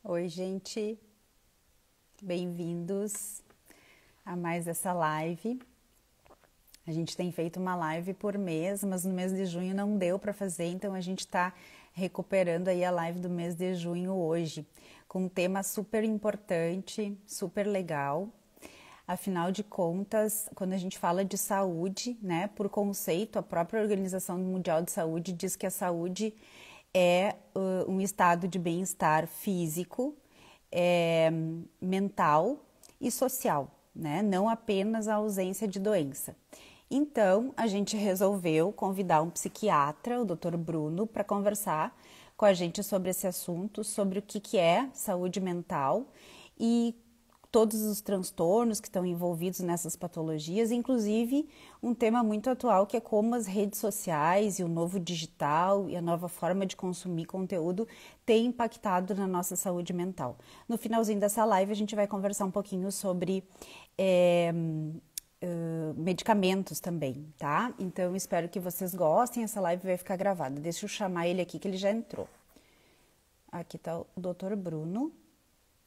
Oi, gente, bem-vindos a mais essa live. A gente tem feito uma live por mês, mas no mês de junho não deu para fazer, então a gente está recuperando aí a live do mês de junho hoje, com um tema super importante, super legal. Afinal de contas, quando a gente fala de saúde, né, por conceito, a própria Organização Mundial de Saúde diz que a saúde é um estado de bem-estar físico, mental e social, né? Não apenas a ausência de doença. Então, a gente resolveu convidar um psiquiatra, o Dr. Bruno, para conversar com a gente sobre esse assunto, sobre o que é saúde mental e todos os transtornos que estão envolvidos nessas patologias, inclusive um tema muito atual que é como as redes sociais e o novo digital e a nova forma de consumir conteúdo têm impactado na nossa saúde mental. No finalzinho dessa live a gente vai conversar um pouquinho sobre medicamentos também, tá? Então espero que vocês gostem, essa live vai ficar gravada. Deixa eu chamar ele aqui que ele já entrou. Aqui tá o Dr. Bruno.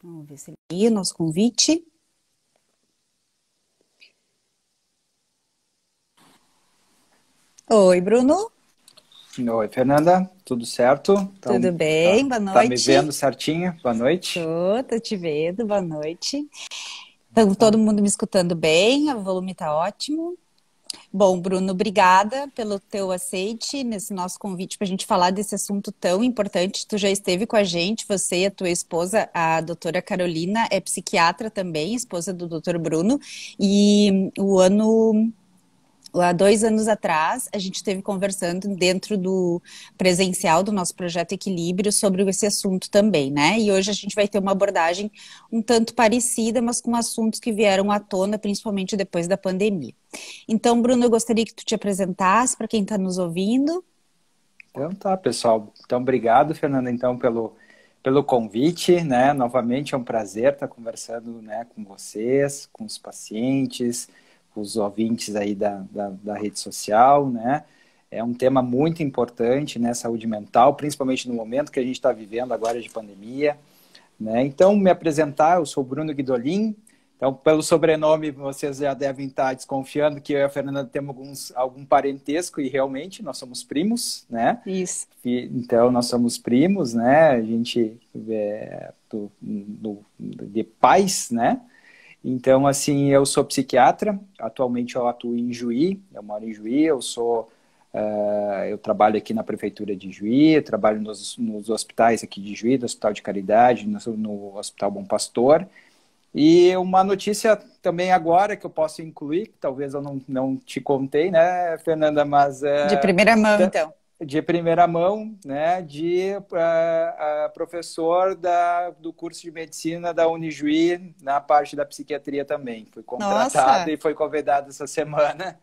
Vamos ver se ele o nosso convite. Oi, Bruno. Oi, Fernanda, tudo certo? Então, Tudo bem? Boa tá me noite. vendo certinho? Boa noite. Tô te vendo, boa noite. Então, todo mundo me escutando bem, o volume tá ótimo. Bom, Bruno, obrigada pelo teu aceite nesse nosso convite para a gente falar desse assunto tão importante. Tu já esteve com a gente, você e a tua esposa, a doutora Carolina, é psiquiatra também, esposa do doutor Bruno, e há 2 anos atrás, a gente esteve conversando dentro do presencial do nosso projeto Equilíbrio sobre esse assunto também, né? E hoje a gente vai ter uma abordagem um tanto parecida, mas com assuntos que vieram à tona, principalmente depois da pandemia. Então, Bruno, eu gostaria que tu te apresentasse para quem está nos ouvindo. Então tá, pessoal. Então, obrigado, Fernanda, então, pelo convite, né? Novamente é um prazer estar conversando, né, com vocês, com os pacientes, com os ouvintes aí da rede social, né? É um tema muito importante, né? Saúde mental, principalmente no momento que a gente está vivendo agora de pandemia, né? Então, me apresentar, eu sou Bruno Guidolin. Então, pelo sobrenome, vocês já devem estar desconfiando que eu e a Fernanda temos algum parentesco, e realmente nós somos primos, né? Isso. Então, nós somos primos, né? A gente de pais, né? Então, assim, eu sou psiquiatra, atualmente eu atuo em Juí, eu moro em Juí, eu trabalho aqui na Prefeitura de Juí, eu trabalho nos hospitais aqui de Juí, do Hospital de Caridade, no Hospital Bom Pastor. E uma notícia também agora que eu posso incluir, que talvez eu não te contei, né, Fernanda, mas De primeira mão, então. de primeira mão, né, de professor do curso de medicina da Unijuí, na parte da psiquiatria também. Fui contratado Nossa, e foi convidado essa semana.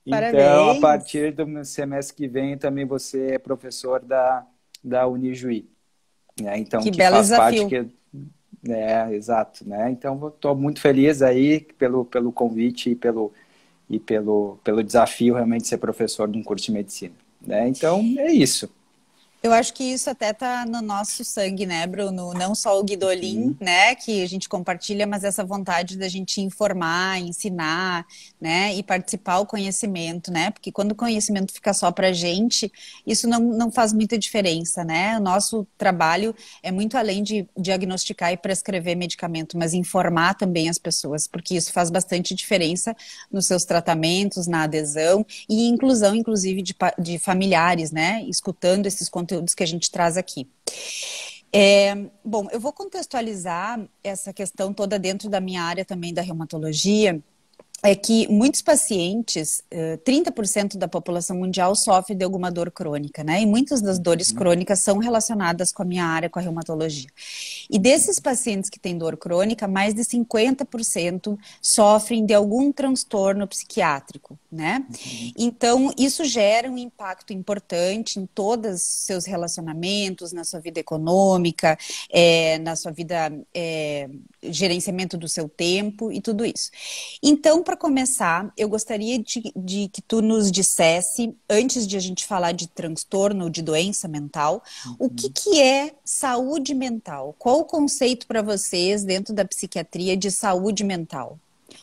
Então, a parabéns. partir do semestre que vem, também você é professor da Unijuí, né? Então, Que que belo faz parte desafio. que exato, né? Então, estou muito feliz aí pelo convite e pelo desafio realmente de ser professor de um curso de medicina, né? Então, é isso. Eu acho que isso até tá no nosso sangue, né, Bruno? Não só o Guidolin, Uhum. né, que a gente compartilha, mas essa vontade da gente informar, ensinar, né, e participar o conhecimento, né? Porque quando o conhecimento fica só pra gente, isso não faz muita diferença, né? O nosso trabalho é muito além de diagnosticar e prescrever medicamento, mas informar também as pessoas, porque isso faz bastante diferença nos seus tratamentos, na adesão e inclusão, inclusive, de familiares, né? Escutando esses conteúdos que a gente traz aqui. Bom, eu vou contextualizar essa questão toda dentro da minha área também da reumatologia. É que muitos pacientes, 30% da população mundial sofre de alguma dor crônica, né? E muitas das dores Uhum. crônicas são relacionadas com a minha área, com a reumatologia. E desses pacientes que têm dor crônica, mais de 50% sofrem de algum transtorno psiquiátrico, né? Uhum. Então, isso gera um impacto importante em todos os seus relacionamentos, na sua vida econômica, na sua vida, gerenciamento do seu tempo e tudo isso. Então, para começar, eu gostaria de que tu nos dissesse, antes de a gente falar de transtorno ou de doença mental, o que Uhum. que é saúde mental? Qual qual o conceito para vocês, dentro da psiquiatria, de saúde mental?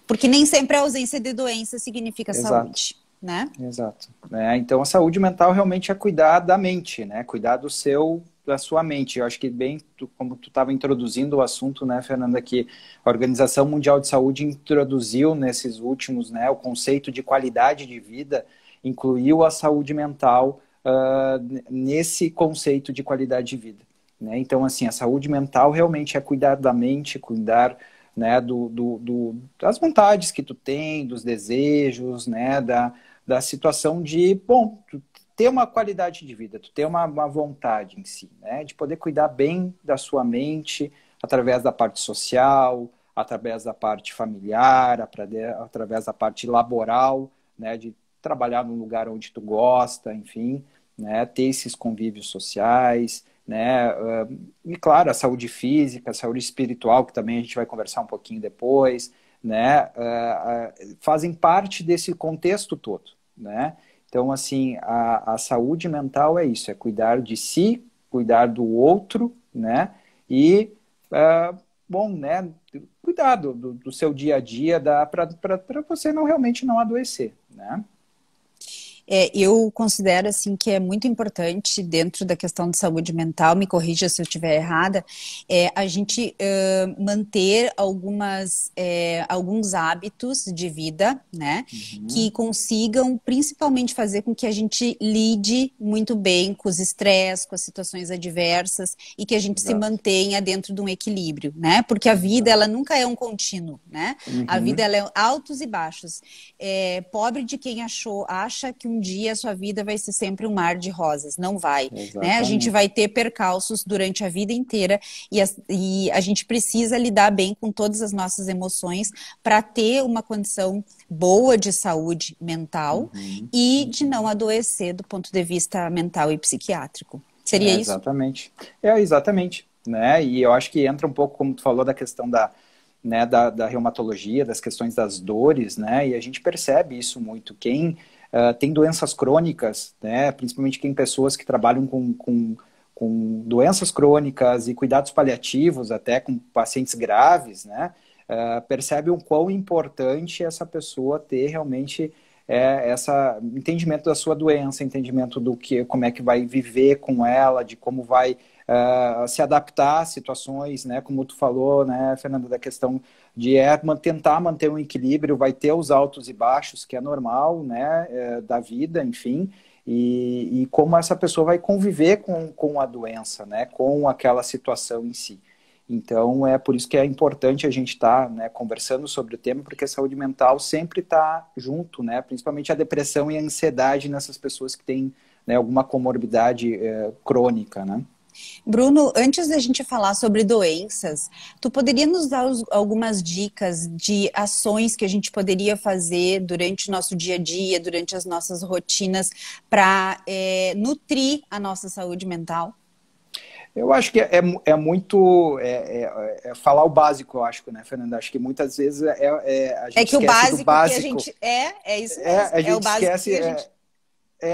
Porque nem sempre a ausência de doença significa saúde, né? Exato. Então, a saúde mental realmente é cuidar da mente, né? Cuidar da sua mente. Eu acho que bem, como tu estava introduzindo o assunto, né, Fernanda, que a Organização Mundial de Saúde introduziu nesses últimos, né, o conceito de qualidade de vida, incluiu a saúde mental nesse conceito de qualidade de vida, né? Então, assim, a saúde mental realmente é cuidar da mente, cuidar, né, das vontades que tu tem, dos desejos, né, da situação de, bom, tu ter uma qualidade de vida, tu ter uma vontade em si, né, de poder cuidar bem da sua mente através da parte social, através da parte familiar, através da parte laboral, né, de trabalhar num lugar onde tu gosta, enfim, né, ter esses convívios sociais, né, e claro, a saúde física, a saúde espiritual, que também a gente vai conversar um pouquinho depois, né, fazem parte desse contexto todo, né. Então, assim, a saúde mental é isso, é cuidar de si, cuidar do outro, né, e, bom, né, cuidar do seu dia a dia para você realmente não adoecer, né. Eu considero assim que é muito importante dentro da questão de saúde mental, me corrija se eu estiver errada, a gente manter alguns hábitos de vida, né, que consigam principalmente fazer com que a gente lide muito bem com os estresses, com as situações adversas e que a gente se mantenha dentro de um equilíbrio, né, porque a vida ela nunca é um contínuo, né, a vida ela é altos e baixos. Pobre de quem acha que um dia a sua vida vai ser sempre um mar de rosas. Não vai, né? A gente vai ter percalços durante a vida inteira e a gente precisa lidar bem com todas as nossas emoções para ter uma condição boa de saúde mental e de não adoecer do ponto de vista mental e psiquiátrico. Seria isso? Exatamente. Exatamente. Né? E eu acho que entra um pouco, como tu falou, da questão da reumatologia, das questões das dores, né? E a gente percebe isso muito. Quem tem doenças crônicas, né? Principalmente quem pessoas que trabalham com doenças crônicas e cuidados paliativos, até com pacientes graves, né? Percebe o quão importante essa pessoa ter realmente esse entendimento da sua doença, entendimento como é que vai viver com ela, de como vai se adaptar a situações, né, como tu falou, né, Fernanda, da questão de tentar manter um equilíbrio, vai ter os altos e baixos, que é normal, né, da vida, enfim, e como essa pessoa vai conviver com a doença, né, com aquela situação em si. Então, é por isso que é importante a gente estar, né, conversando sobre o tema, porque a saúde mental sempre está junto, né, principalmente a depressão e a ansiedade nessas pessoas que têm, né, alguma comorbidade crônica, né. Bruno, antes da gente falar sobre doenças, tu poderia nos dar algumas dicas de ações que a gente poderia fazer durante o nosso dia a dia, durante as nossas rotinas, para nutrir a nossa saúde mental? Eu acho que é muito falar o básico, eu acho, né, Fernanda? Acho que muitas vezes a gente que o esquece básico do básico. Que a gente é isso mesmo. A gente o básico esquece. Que a gente...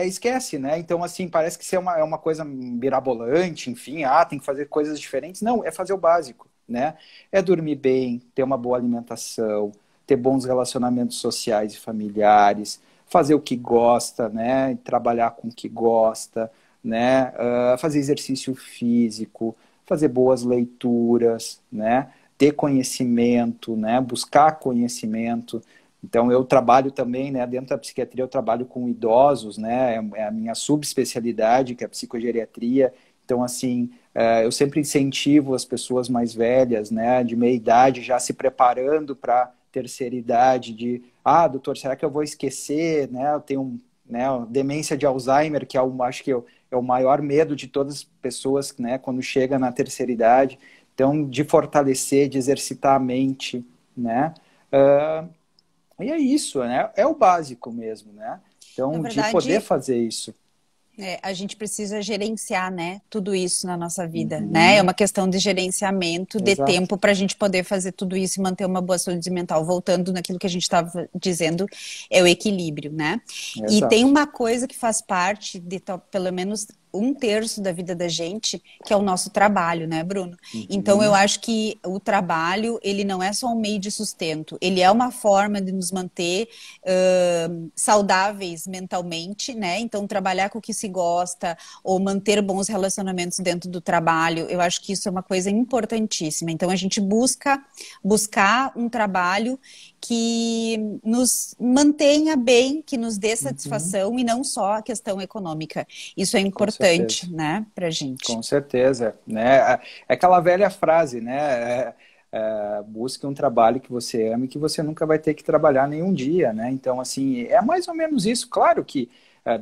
esquece, né? Então, assim, parece que isso é uma coisa mirabolante, enfim, tem que fazer coisas diferentes. Não, é fazer o básico, né? É dormir bem, ter uma boa alimentação, ter bons relacionamentos sociais e familiares, fazer o que gosta, né? Trabalhar com o que gosta, né? Fazer exercício físico, fazer boas leituras, né? Ter conhecimento, né? Buscar conhecimento. Então, eu trabalho também, né, dentro da psiquiatria, eu trabalho com idosos, né, é a minha subespecialidade, que é a psicogeriatria. Então, assim, eu sempre incentivo as pessoas mais velhas, né, de meia idade, já se preparando para a terceira idade, doutor, será que eu vou esquecer, né, eu tenho demência de Alzheimer, que acho que é o maior medo de todas as pessoas, né, quando chega na terceira idade. Então, de fortalecer, de exercitar a mente, né, e é isso, né? É o básico mesmo, né? Então, verdade, de poder fazer isso. A gente precisa gerenciar, né, tudo isso na nossa vida, né? É uma questão de gerenciamento, de tempo para a gente poder fazer tudo isso e manter uma boa saúde mental. Voltando naquilo que a gente estava dizendo, é o equilíbrio, né? Exato. E tem uma coisa que faz parte de, pelo menos 1/3 da vida da gente, que é o nosso trabalho, né, Bruno? Então, eu Uhum. acho que o trabalho, ele não é só um meio de sustento, ele é uma forma de nos manter saudáveis mentalmente, né? Então, trabalhar com o que se gosta ou manter bons relacionamentos dentro do trabalho, eu acho que isso é uma coisa importantíssima. Então, a gente buscar um trabalho que nos mantenha bem, que nos dê Uhum. satisfação e não só a questão econômica. Isso é Com certeza. importante, né, pra gente. Com certeza, né? É aquela velha frase, né? Busque um trabalho que você ame, que você nunca vai ter que trabalhar nenhum dia, né? Então, assim, é mais ou menos isso. Claro que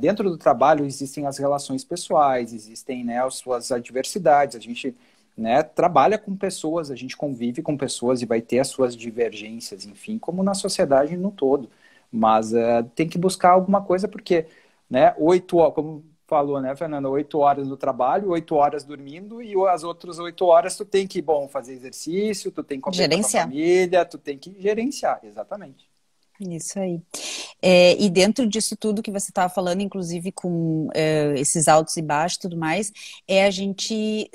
dentro do trabalho existem as relações pessoais, existem, né, as suas adversidades. A gente, né, trabalha com pessoas, a gente convive com pessoas e vai ter as suas divergências, enfim, como na sociedade no todo. Mas tem que buscar alguma coisa porque, né, 8 horas, como falou, né, Fernanda, 8 horas no trabalho, 8 horas dormindo e as outras 8 horas tu tem que, bom, fazer exercício, tu tem que conviver com a tua Gerenciar. família, tu tem que gerenciar, exatamente. Isso aí. E dentro disso tudo que você estava falando, inclusive com esses altos e baixos e tudo mais, é a gente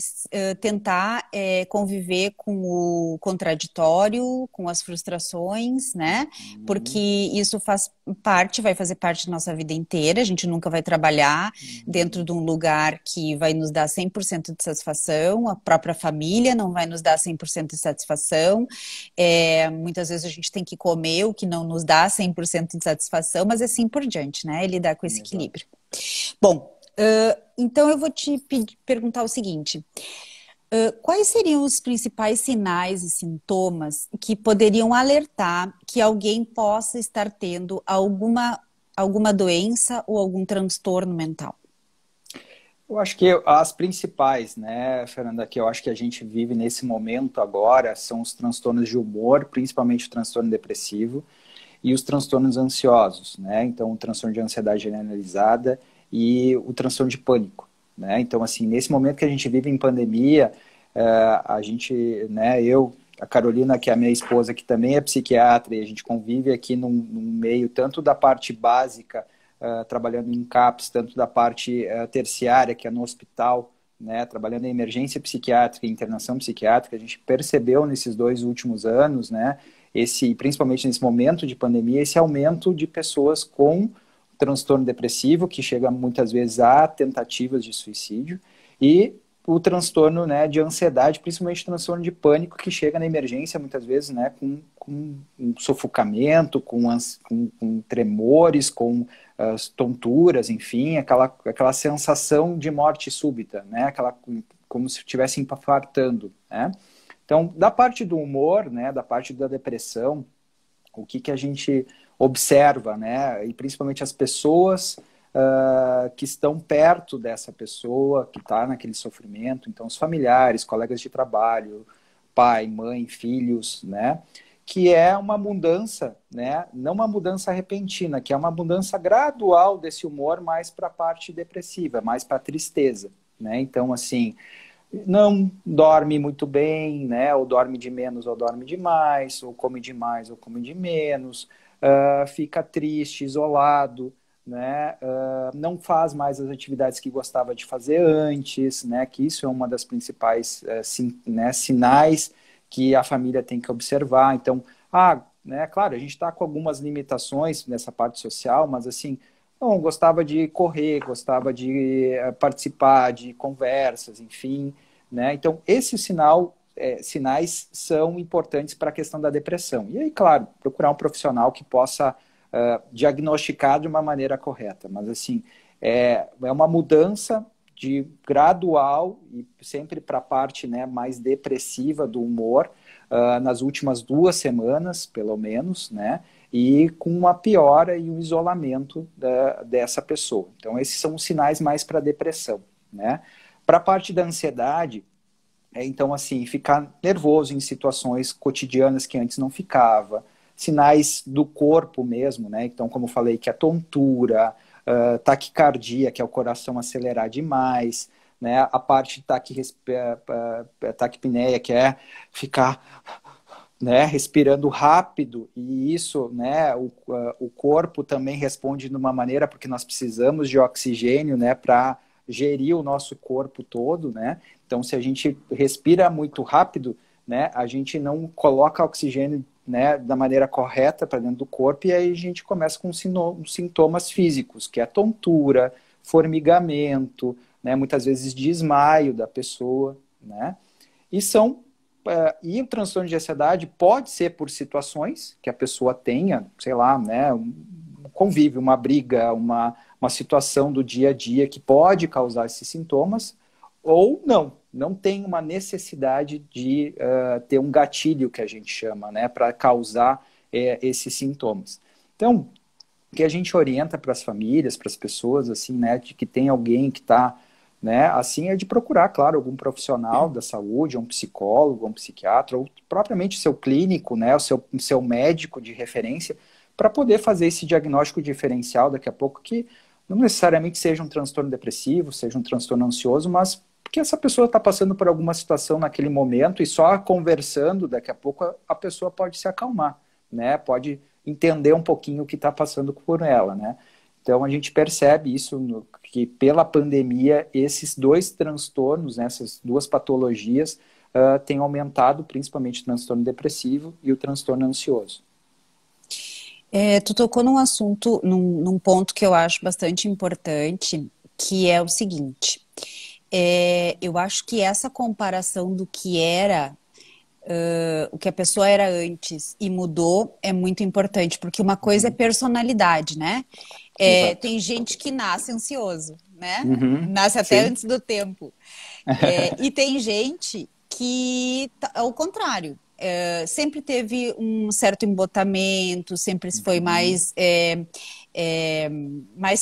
tentar conviver com o contraditório, com as frustrações, né? Porque Uhum, isso vai fazer parte da nossa vida inteira. A gente nunca vai trabalhar dentro uhum, de um lugar que vai nos dar 100% de satisfação, a própria família não vai nos dar 100% de satisfação. Muitas vezes a gente tem que comer o que não nos dá 100% de satisfação, mas assim por diante, né? Lidar com esse exato. equilíbrio. Bom, então eu vou te perguntar o seguinte: quais seriam os principais sinais e sintomas que poderiam alertar que alguém possa estar tendo alguma doença ou algum transtorno mental? Eu acho que as principais, né, Fernanda, que eu acho que a gente vive nesse momento agora são os transtornos de humor, principalmente o transtorno depressivo e os transtornos ansiosos, né? Então, o transtorno de ansiedade generalizada e o transtorno de pânico, né? Então, assim, nesse momento que a gente vive em pandemia, a gente, né, a Carolina, que é a minha esposa, que também é psiquiatra, e a gente convive aqui num meio tanto da parte básica, trabalhando em CAPS, tanto da parte terciária, que é no hospital, né, trabalhando em emergência psiquiátrica e internação psiquiátrica, a gente percebeu nesses 2 últimos anos, né, principalmente nesse momento de pandemia, esse aumento de pessoas com transtorno depressivo, que chega muitas vezes a tentativas de suicídio, e o transtorno, né, de ansiedade, principalmente o transtorno de pânico, que chega na emergência muitas vezes, né, com um sufocamento, com tremores, com tonturas, enfim, aquela sensação de morte súbita, né, como se estivesse infartando, né. Então, da parte do humor, né, da parte da depressão, o que a gente observa, né, e principalmente as pessoas que estão perto dessa pessoa que está naquele sofrimento, então os familiares, colegas de trabalho, pai, mãe, filhos, né, que é uma mudança, né, não uma mudança repentina, que é uma mudança gradual desse humor mais para a parte depressiva, mais para a tristeza, né, então assim, não dorme muito bem, né? Ou dorme de menos ou dorme demais, ou come demais ou come de menos, fica triste, isolado, né? Não faz mais as atividades que gostava de fazer antes, né? Que isso é uma das principais né, sinais que a família tem que observar. Então, né? Claro, a gente está com algumas limitações nessa parte social, mas assim não, gostava de correr, gostava de participar de conversas, enfim, né? Então, sinais são importantes para a questão da depressão. E aí, claro, procurar um profissional que possa diagnosticar de uma maneira correta. Mas, assim, é uma mudança de gradual e sempre para a parte, né, mais depressiva do humor nas últimas 2 semanas, pelo menos, né? E com uma piora e um isolamento dessa pessoa. Então, esses são os sinais mais para depressão, né? Para a parte da ansiedade, então, assim, ficar nervoso em situações cotidianas que antes não ficava, sinais do corpo mesmo, né? Então, como eu falei, que a tontura, taquicardia, que é o coração acelerar demais, né? A parte taquipneia, que é ficar, né, respirando rápido, e isso, né, o corpo também responde de uma maneira, porque nós precisamos de oxigênio, né, para gerir o nosso corpo todo, né? Então, se a gente respira muito rápido, né, a gente não coloca oxigênio, né, da maneira correta para dentro do corpo, e aí a gente começa com sintomas físicos, que é tontura, formigamento, né, muitas vezes desmaio da pessoa, né? E e o transtorno de ansiedade pode ser por situações que a pessoa tenha, sei lá, né, um convívio, uma briga, uma situação do dia a dia que pode causar esses sintomas, ou não tem uma necessidade de ter um gatilho, que a gente chama, né, para causar esses sintomas. Então, o que a gente orienta para as famílias, para as pessoas, assim, né, de que tem alguém que está, né, assim, é de procurar, claro, algum profissional da saúde, um psicólogo, um psiquiatra, ou propriamente seu clínico, né, o seu médico de referência, para poder fazer esse diagnóstico diferencial daqui a pouco, que não necessariamente seja um transtorno depressivo, seja um transtorno ansioso, mas porque essa pessoa está passando por alguma situação naquele momento e só conversando, daqui a pouco a pessoa pode se acalmar, né, pode entender um pouquinho o que está passando por ela, né. Então, a gente percebe isso, que pela pandemia, esses dois transtornos, né, essas duas patologias, têm aumentado, principalmente o transtorno depressivo e o transtorno ansioso. Tu tocou num assunto, num ponto que eu acho bastante importante, que é o seguinte. Eu acho que essa comparação do que era o que a pessoa era antes e mudou é muito importante, porque uma coisa é personalidade, né? Tem gente que nasce ansioso, né? Nasce até Sim. antes do tempo. E tem gente que, ao contrário, sempre teve um certo embotamento, sempre foi mais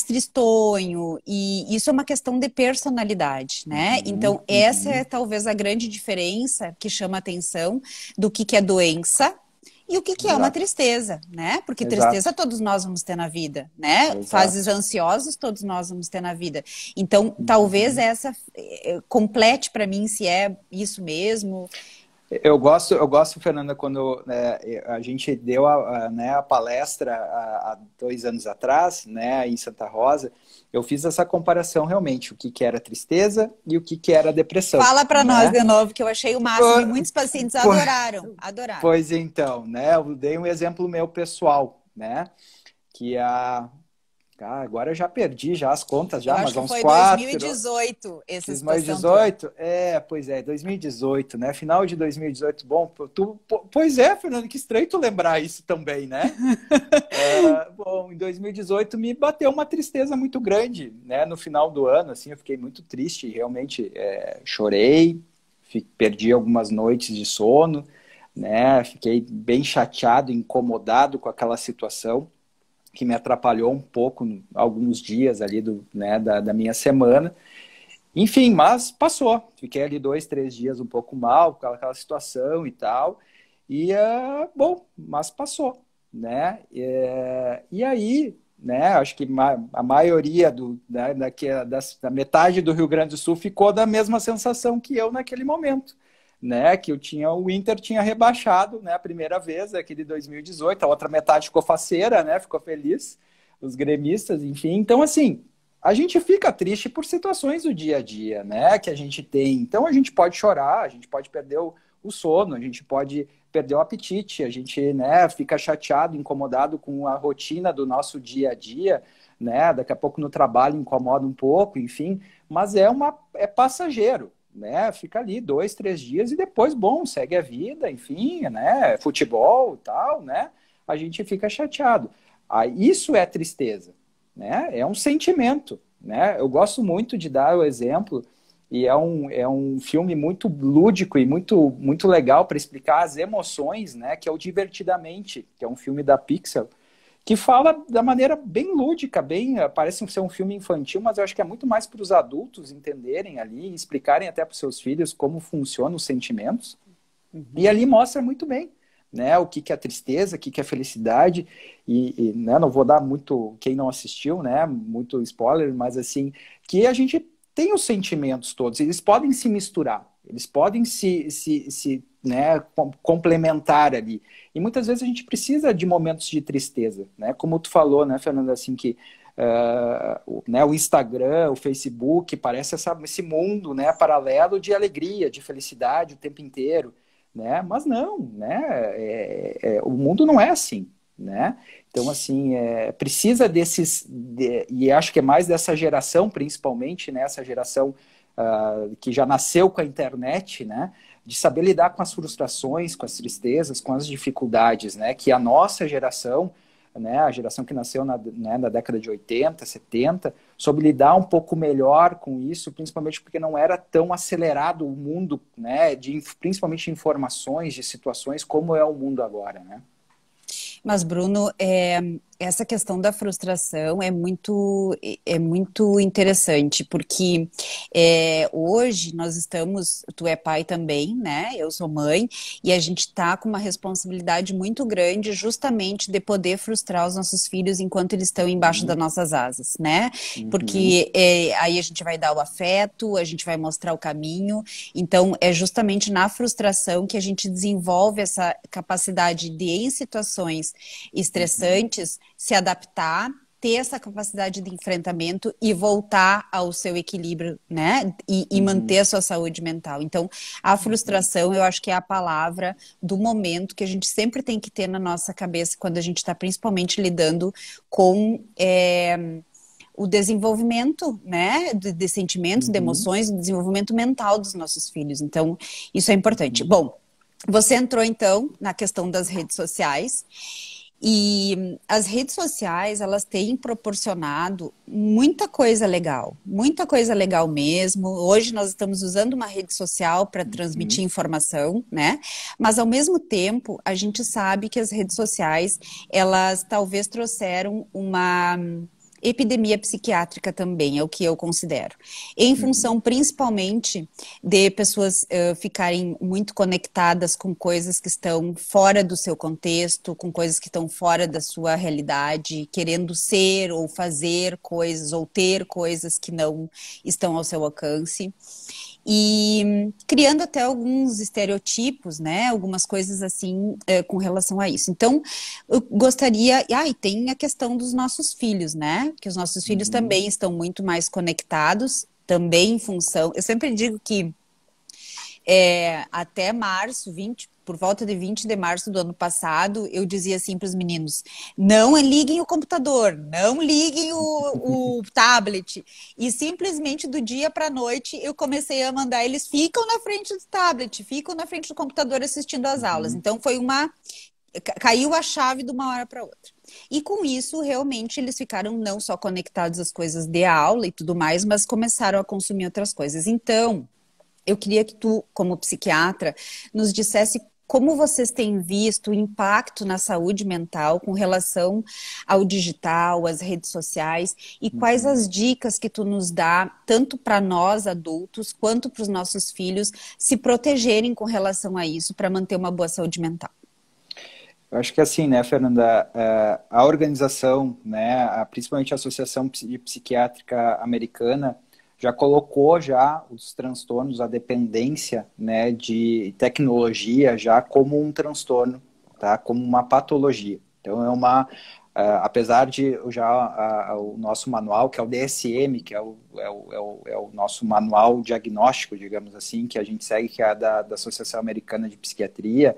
tristonho, e isso é uma questão de personalidade, né? Então, essa é talvez a grande diferença que chama a atenção do que é doença e o que é uma tristeza, né? Porque tristeza todos nós vamos ter na vida, né? Exato. Fases ansiosas todos nós vamos ter na vida. Então, talvez essa complete para mim se é isso mesmo. Eu gosto, Fernanda, quando a gente deu a palestra há 2 anos atrás, né, em Santa Rosa, eu fiz essa comparação realmente, o que era tristeza e o que era depressão. Fala para né? nós de novo, que eu achei o máximo e muitos pacientes adoraram. Pois então, né, eu dei um exemplo meu pessoal, né, que agora eu já perdi já as contas, eu mas acho que uns foi 4... 2018 essa 2018? Pois é, 2018, né? Final de 2018. Bom, pois é, Fernando, que estranho tu lembrar isso também, né? Bom, em 2018 me bateu uma tristeza muito grande, né? No final do ano, assim, eu fiquei muito triste, realmente chorei, perdi algumas noites de sono, né? Fiquei bem chateado, incomodado com aquela situação, que me atrapalhou um pouco, alguns dias ali da minha semana. Enfim, mas passou. Fiquei ali 2, 3 dias um pouco mal com aquela situação e tal. E, bom, mas passou, né? E aí, né, acho que a maioria da metade do Rio Grande do Sul ficou da mesma sensação que eu naquele momento. Né, que o Inter tinha rebaixado, né, a primeira vez, aqui de 2018, a outra metade ficou faceira, né, ficou feliz, os gremistas, enfim. Então, assim, a gente fica triste por situações do dia a dia, né, que a gente tem. Então, a gente pode chorar, a gente pode perder o sono, a gente pode perder o apetite, a gente, né, fica chateado, incomodado com a rotina do nosso dia a dia, né, daqui a pouco no trabalho incomoda um pouco, enfim, mas é passageiro. Né, fica ali 2, 3 dias e depois, bom, segue a vida, enfim, né, futebol e tal, né, a gente fica chateado. Isso é tristeza, né, é um sentimento, né, eu gosto muito de dar o exemplo, e é um filme muito lúdico e muito, muito legal para explicar as emoções, né, que é o Divertidamente, que é um filme da Pixar, que fala da maneira bem lúdica, parece ser um filme infantil, mas eu acho que é muito mais para os adultos entenderem ali, explicarem até para os seus filhos como funcionam os sentimentos. E ali mostra muito bem, né, o que é tristeza, o que é felicidade, né, não vou dar muito, quem não assistiu, né, muito spoiler, mas assim, que a gente tem os sentimentos todos, eles podem se misturar, eles podem né, complementar ali. E muitas vezes a gente precisa de momentos de tristeza, né? Como tu falou, né, Fernanda, assim, que né, o Instagram, o Facebook, parece esse mundo, né, paralelo de alegria, de felicidade o tempo inteiro, né? Mas não, né? O mundo não é assim, né? Então, assim, precisa e acho que é mais dessa geração, principalmente, né, essa geração que já nasceu com a internet, né, de saber lidar com as frustrações, com as tristezas, com as dificuldades, né, que a nossa geração, né, a geração que nasceu na década de 80, 70, soube lidar um pouco melhor com isso, principalmente porque não era tão acelerado o mundo, né, principalmente de informações, de situações, como é o mundo agora, né? Mas, Bruno, essa questão da frustração é muito interessante, porque hoje nós estamos, tu é pai também, né? Eu sou mãe, e a gente está com uma responsabilidade muito grande justamente de poder frustrar os nossos filhos enquanto eles estão embaixo das nossas asas, né? Porque aí a gente vai dar o afeto, a gente vai mostrar o caminho, então é justamente na frustração que a gente desenvolve essa capacidade de, em situações estressantes, se adaptar, ter essa capacidade de enfrentamento e voltar ao seu equilíbrio, né? E manter a sua saúde mental. Então, a frustração, eu acho que é a palavra do momento que a gente sempre tem que ter na nossa cabeça quando a gente está principalmente lidando com o desenvolvimento, né, de sentimentos, de emoções, o desenvolvimento mental dos nossos filhos. Então, isso é importante. Bom, você entrou, então, na questão das redes sociais. E as redes sociais, elas têm proporcionado muita coisa legal mesmo. Hoje nós estamos usando uma rede social para transmitir informação, né? Mas ao mesmo tempo, a gente sabe que as redes sociais, elas talvez trouxeram uma epidemia psiquiátrica também, é o que eu considero. Em função principalmente de pessoas ficarem muito conectadas com coisas que estão fora do seu contexto, com coisas que estão fora da sua realidade, querendo ser ou fazer coisas ou ter coisas que não estão ao seu alcance. E criando até alguns estereotipos, né? Algumas coisas assim com relação a isso. Então, eu gostaria... e tem a questão dos nossos filhos, né? Que os nossos filhos também estão muito mais conectados, também em função... Eu sempre digo que até março, por volta de 20 de março do ano passado, eu dizia assim para os meninos, não liguem o computador, não liguem o tablet. E simplesmente do dia para a noite eu comecei a mandar, eles ficam na frente do tablet, ficam na frente do computador assistindo às aulas. Então caiu a chave de uma hora para outra. E com isso, realmente, eles ficaram não só conectados às coisas de aula e tudo mais, mas começaram a consumir outras coisas. Então, eu queria que tu, como psiquiatra, nos dissesse como vocês têm visto o impacto na saúde mental com relação ao digital, às redes sociais, e quais as dicas que tu nos dá, tanto para nós adultos, quanto para os nossos filhos, se protegerem com relação a isso, para manter uma boa saúde mental. Eu acho que assim, né, Fernanda, a organização, né, principalmente a Associação Psiquiátrica Americana, já colocou os transtornos, a dependência, né, de tecnologia já como um transtorno, tá? Como uma patologia. Então apesar de o nosso manual, que é o DSM, que é o nosso manual diagnóstico, digamos assim, que a gente segue, que é da Associação Americana de Psiquiatria,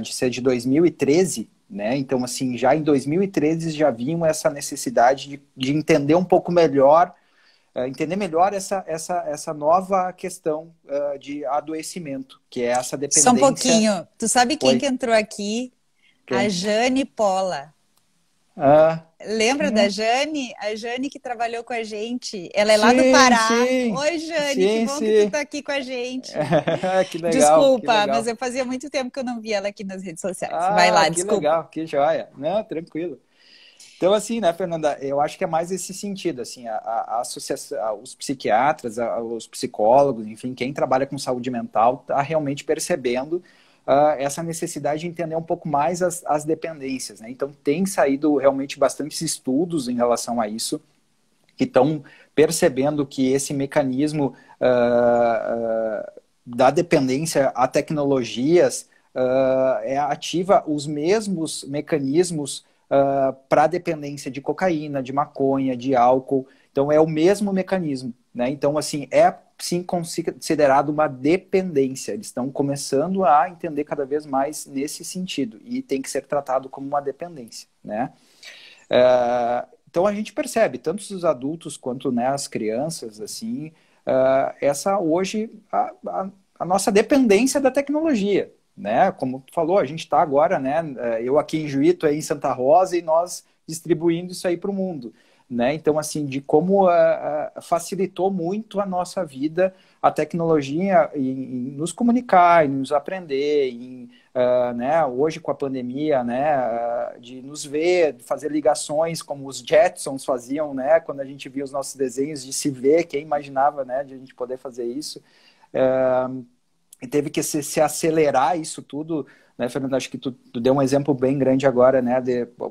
de ser de 2013, né? Então, assim, já em 2013 já vinha essa necessidade de entender um pouco melhor, entender melhor essa nova questão de adoecimento, que é essa dependência. Só um pouquinho. Tu sabe quem Oi. que entrou aqui? Quem? A Jane Pola. Lembra da Jane? A Jane que trabalhou com a gente. Ela é lá do Pará. Sim. Oi, Jane, Sim, que bom que tu tá aqui com a gente. Que legal. Desculpa, que legal. mas eu fazia muito tempo que eu não via ela aqui nas redes sociais. Vai lá, que desculpa. Legal, que joia. Não, tranquilo. Então, assim, né, Fernanda, eu acho que é mais esse sentido, assim, a associação, os psiquiatras, os psicólogos, enfim, quem trabalha com saúde mental está realmente percebendo essa necessidade de entender um pouco mais as dependências, né? Então, tem saído realmente bastantes estudos em relação a isso, que estão percebendo que esse mecanismo da dependência a tecnologias ativa os mesmos mecanismos para dependência de cocaína, de maconha, de álcool. Então, é o mesmo mecanismo, né? Então, assim, é sim considerado uma dependência. Eles estão começando a entender cada vez mais nesse sentido e tem que ser tratado como uma dependência, né? Então, a gente percebe, tanto os adultos quanto, né, as crianças, assim, essa hoje, a nossa dependência da tecnologia, né? Como tu falou, a gente está agora, né? Eu aqui em Juí, tu aí em Santa Rosa e nós distribuindo isso aí para o mundo, né? Então, assim, de como facilitou muito a nossa vida, a tecnologia em nos comunicar, em nos aprender, né? Hoje com a pandemia, né? De nos ver, de fazer ligações como os Jetsons faziam, né? Quando a gente via os nossos desenhos, de se ver, quem imaginava, né? De a gente poder fazer isso. E teve que se acelerar isso tudo, né, Fernando? Acho que tu deu um exemplo bem grande agora, né?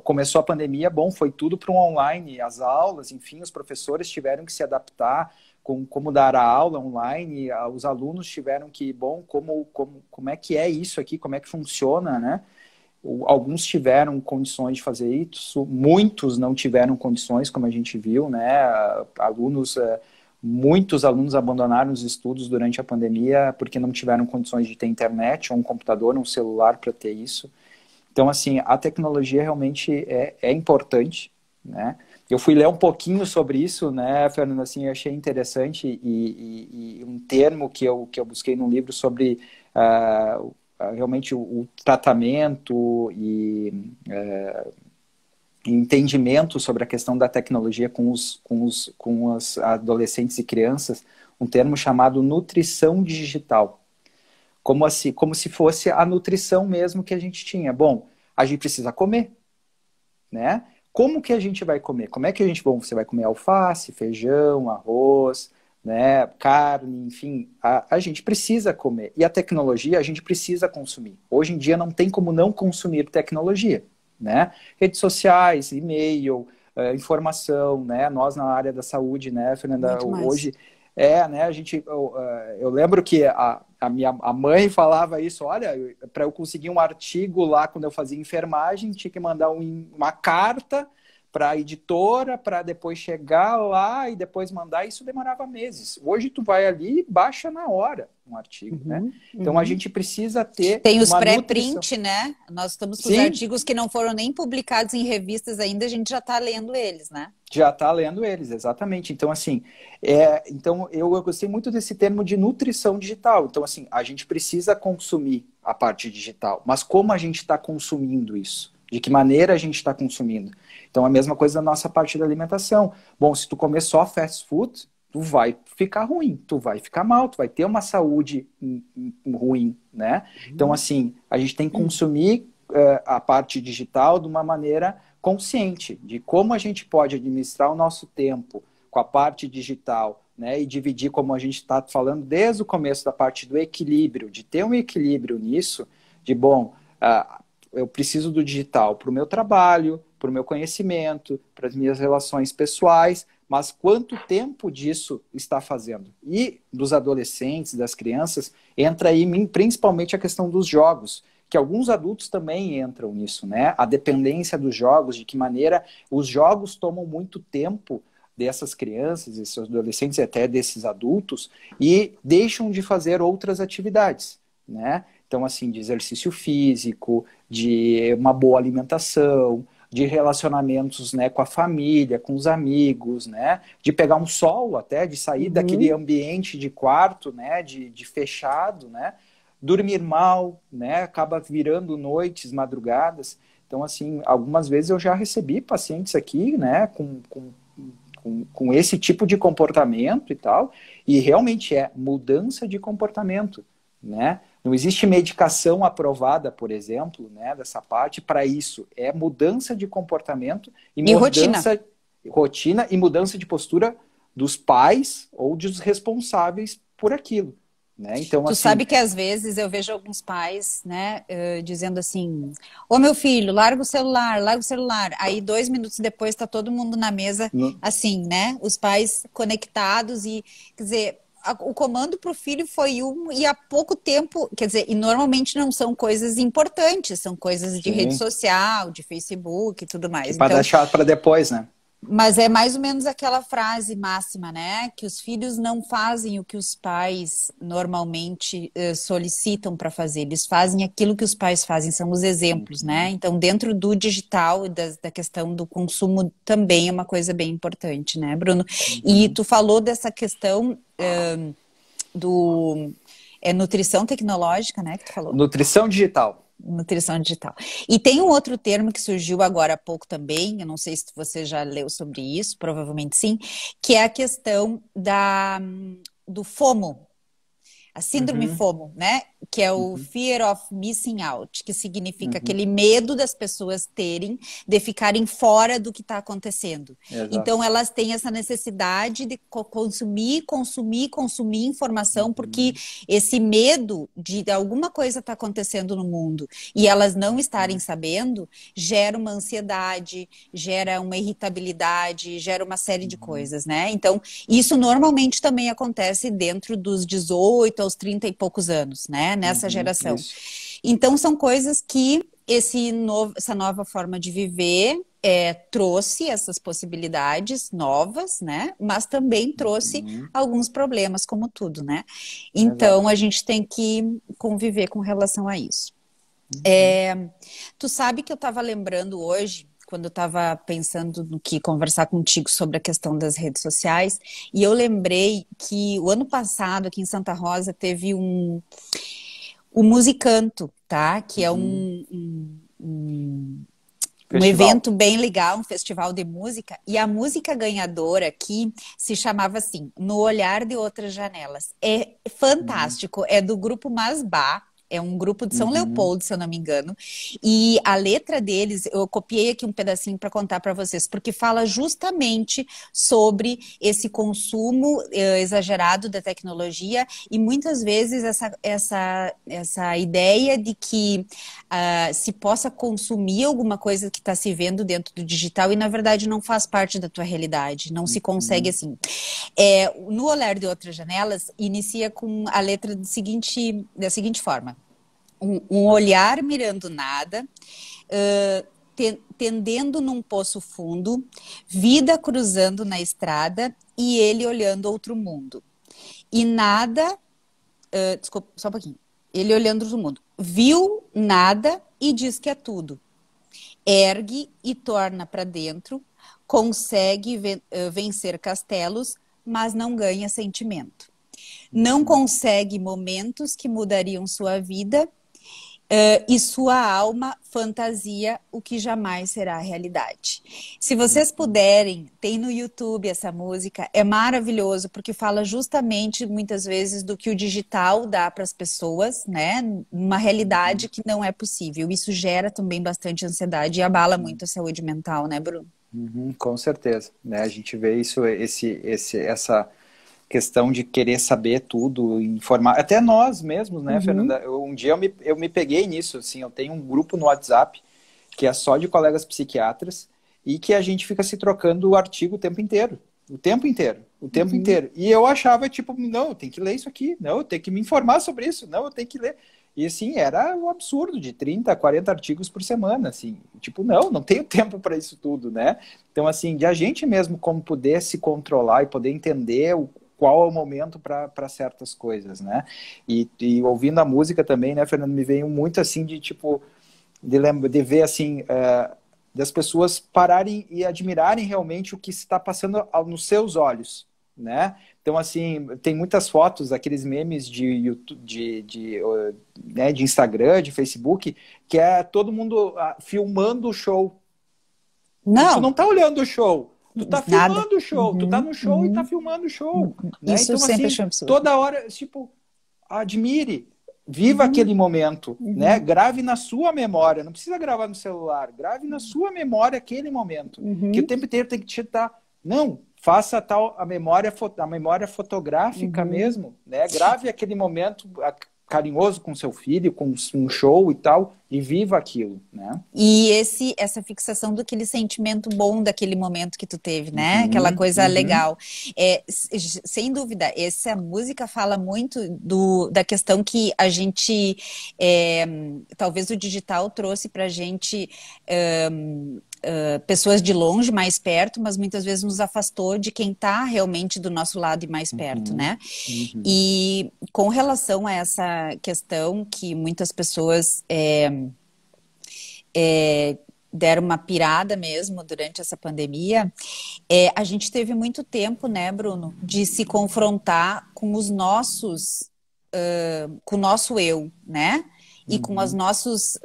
Começou a pandemia, bom, foi tudo para um online, as aulas, enfim, os professores tiveram que se adaptar com como dar a aula online, os alunos tiveram que, bom, como é que é isso aqui, como é que funciona, né? Alguns tiveram condições de fazer isso, muitos não tiveram condições, como a gente viu, né? Muitos alunos abandonaram os estudos durante a pandemia porque não tiveram condições de ter internet, ou um computador, um celular para ter isso. Então, assim, a tecnologia realmente é importante, né? Eu fui ler um pouquinho sobre isso, né, Fernando, assim, eu achei interessante e um termo que eu busquei num livro sobre realmente o tratamento e entendimento sobre a questão da tecnologia com os adolescentes e crianças, um termo chamado nutrição digital. Como se fosse a nutrição mesmo que a gente tinha. Bom, a gente precisa comer, né? Como que a gente vai comer? Como é que você vai comer alface, feijão, arroz, né, carne, enfim, a gente precisa comer. E a tecnologia a gente precisa consumir. Hoje em dia não tem como não consumir tecnologia, né? Redes sociais, e-mail, informação, né? Nós na área da saúde, né, Fernanda, hoje né, eu lembro que a mãe falava isso, olha, para eu conseguir um artigo lá quando eu fazia enfermagem, tinha que mandar uma carta para a editora, para depois chegar lá e depois mandar, isso demorava meses. Hoje tu vai ali e baixa na hora um artigo, né? Então a gente precisa ter tem os pré-print, né? Nós estamos com os Sim. artigos que não foram nem publicados em revistas ainda, a gente já está lendo eles, né? Já está lendo eles, exatamente. Então, assim, então eu gostei muito desse termo de nutrição digital. Então, assim, a gente precisa consumir a parte digital, mas como a gente está consumindo isso? De que maneira a gente está consumindo? Então, a mesma coisa da nossa parte da alimentação. Bom, se tu comer só fast food, tu vai ficar ruim, tu vai ficar mal, tu vai ter uma saúde ruim, né? Então, assim, a gente tem que consumir a parte digital de uma maneira consciente, de como a gente pode administrar o nosso tempo com a parte digital, né? E dividir, como a gente está falando desde o começo da parte do equilíbrio, de ter um equilíbrio nisso, de, bom, eu preciso do digital para o meu trabalho, para o meu conhecimento, para as minhas relações pessoais, mas quanto tempo disso está fazendo? E dos adolescentes, das crianças, entra aí principalmente a questão dos jogos, que alguns adultos também entram nisso, né? A dependência dos jogos, de que maneira os jogos tomam muito tempo dessas crianças, desses adolescentes e até desses adultos, e deixam de fazer outras atividades, né? Então, assim, de exercício físico, de uma boa alimentação, de relacionamentos, né, com a família, com os amigos, né, de pegar um sol até, de sair daquele ambiente de quarto, né, de fechado, né, dormir mal, né, acaba virando noites, madrugadas. Então, assim, algumas vezes eu já recebi pacientes aqui, né, com esse tipo de comportamento e tal, e realmente é mudança de comportamento, né? Não existe medicação aprovada, por exemplo, né, dessa parte para isso. É mudança de comportamento e mudança, rotina e mudança de postura dos pais ou dos responsáveis por aquilo. Né? Então, tu assim, sabe que às vezes eu vejo alguns pais, né, dizendo assim: ô meu filho, larga o celular, larga o celular. Aí 2 minutos depois está todo mundo na mesa, assim, né? Os pais conectados e, quer dizer, o comando para o filho foi um, e há pouco tempo, quer dizer, e normalmente não são coisas importantes, são coisas de rede Sim. social, de Facebook e tudo mais. Para Então, deixar para depois, né? mas é mais ou menos aquela frase máxima, né? Que os filhos não fazem o que os pais normalmente solicitam para fazer. Eles fazem aquilo que os pais fazem, são os exemplos, né? Então, dentro do digital e da questão do consumo também é uma coisa bem importante, né, Bruno? E tu falou dessa questão do... É nutrição tecnológica, né, que tu falou? Nutrição digital. Nutrição digital. E tem um outro termo que surgiu agora há pouco também, eu não sei se você já leu sobre isso, provavelmente sim, que é a questão do FOMO, a síndrome FOMO, né? Que é o Fear of Missing Out, que significa aquele medo das pessoas terem de ficarem fora do que está acontecendo. Exato. Então, elas têm essa necessidade de consumir informação, porque esse medo de alguma coisa estar acontecendo no mundo e elas não estarem sabendo, gera uma ansiedade, gera uma irritabilidade, gera uma série de coisas, né? Então, isso normalmente também acontece dentro dos 18 aos 30 e poucos anos, né? Nessa geração. Isso. Então, são coisas que essa nova forma de viver trouxe essas possibilidades novas, né? Mas também trouxe alguns problemas, como tudo, né? Então, a gente tem que conviver com relação a isso. Tu sabe que eu estava lembrando hoje, quando eu estava pensando no que conversar contigo sobre a questão das redes sociais, e eu lembrei que o ano passado, aqui em Santa Rosa, teve o Musicanto, tá? Que é um evento bem legal, um festival de música, e a música ganhadora aqui se chamava assim, No Olhar de Outras Janelas. É fantástico, é do grupo Masbá, é um grupo de São Leopoldo, se eu não me engano, e a letra deles, eu copiei aqui um pedacinho para contar para vocês, porque fala justamente sobre esse consumo exagerado da tecnologia e muitas vezes essa ideia de que se possa consumir alguma coisa que está se vendo dentro do digital e na verdade não faz parte da tua realidade, não se consegue assim. No Olhar de Outras Janelas, inicia com a letra da seguinte forma. Um olhar mirando nada, tendendo num poço fundo, vida cruzando na estrada e ele olhando outro mundo. E nada... desculpa, só um pouquinho. Ele olhando outro mundo. Viu nada e diz que é tudo. Ergue e torna para dentro, consegue vencer castelos, mas não ganha sentimento. Não consegue momentos que mudariam sua vida e sua alma fantasia o que jamais será realidade. Se vocês puderem, tem no YouTube essa música, é maravilhoso, porque fala justamente, muitas vezes, do que o digital dá para as pessoas, né? Uma realidade que não é possível. Isso gera também bastante ansiedade e abala muito a saúde mental, né, Bruno? Com certeza, né? A gente vê isso, essa questão de querer saber tudo, informar, até nós mesmos, né, Fernanda? Um dia eu me peguei nisso, assim, eu tenho um grupo no WhatsApp que é só de colegas psiquiatras e que a gente fica se trocando o artigo o tempo inteiro. E eu achava, tipo, não, eu tenho que ler isso aqui, não, eu tenho que me informar sobre isso, não, eu tenho que ler. E, assim, era um absurdo, de 30 a 40 artigos por semana, assim. Tipo, não tenho tempo para isso tudo, né? Então, assim, de a gente mesmo como poder se controlar e poder entender qual é o momento para certas coisas, né? E ouvindo a música também, né, Fernando, me veio muito, assim, de, tipo, de ver, assim, das pessoas pararem e admirarem realmente o que está passando nos seus olhos, né? Então, assim, tem muitas fotos, aqueles memes de YouTube, de Instagram, de Facebook, que é todo mundo filmando o show. Não. E tu não tá olhando o show, tu tá Nada. filmando o show, tu tá no show e tá filmando o show. Né? Isso então, sempre assim, achei absurdo. toda hora, tipo, admire, viva aquele momento, né? Grave na sua memória, não precisa gravar no celular, grave na sua memória aquele momento, que o tempo inteiro tem que te estar... Não, faça a memória fotográfica mesmo, né? Grave aquele momento carinhoso com seu filho, com um show e tal, e viva aquilo, né? E essa fixação daquele sentimento bom daquele momento que tu teve, né? Aquela Uhum, coisa uhum, legal. Sem dúvida, essa música fala muito da questão que a gente, talvez o digital trouxe pra gente pessoas de longe, mais perto, mas muitas vezes nos afastou de quem está realmente do nosso lado e mais perto, uhum, né? uhum, E com relação a essa questão que muitas pessoas deram uma pirada mesmo durante essa pandemia, a gente teve muito tempo, né, Bruno, de se confrontar com com o nosso eu, né? E com uhum, os nossos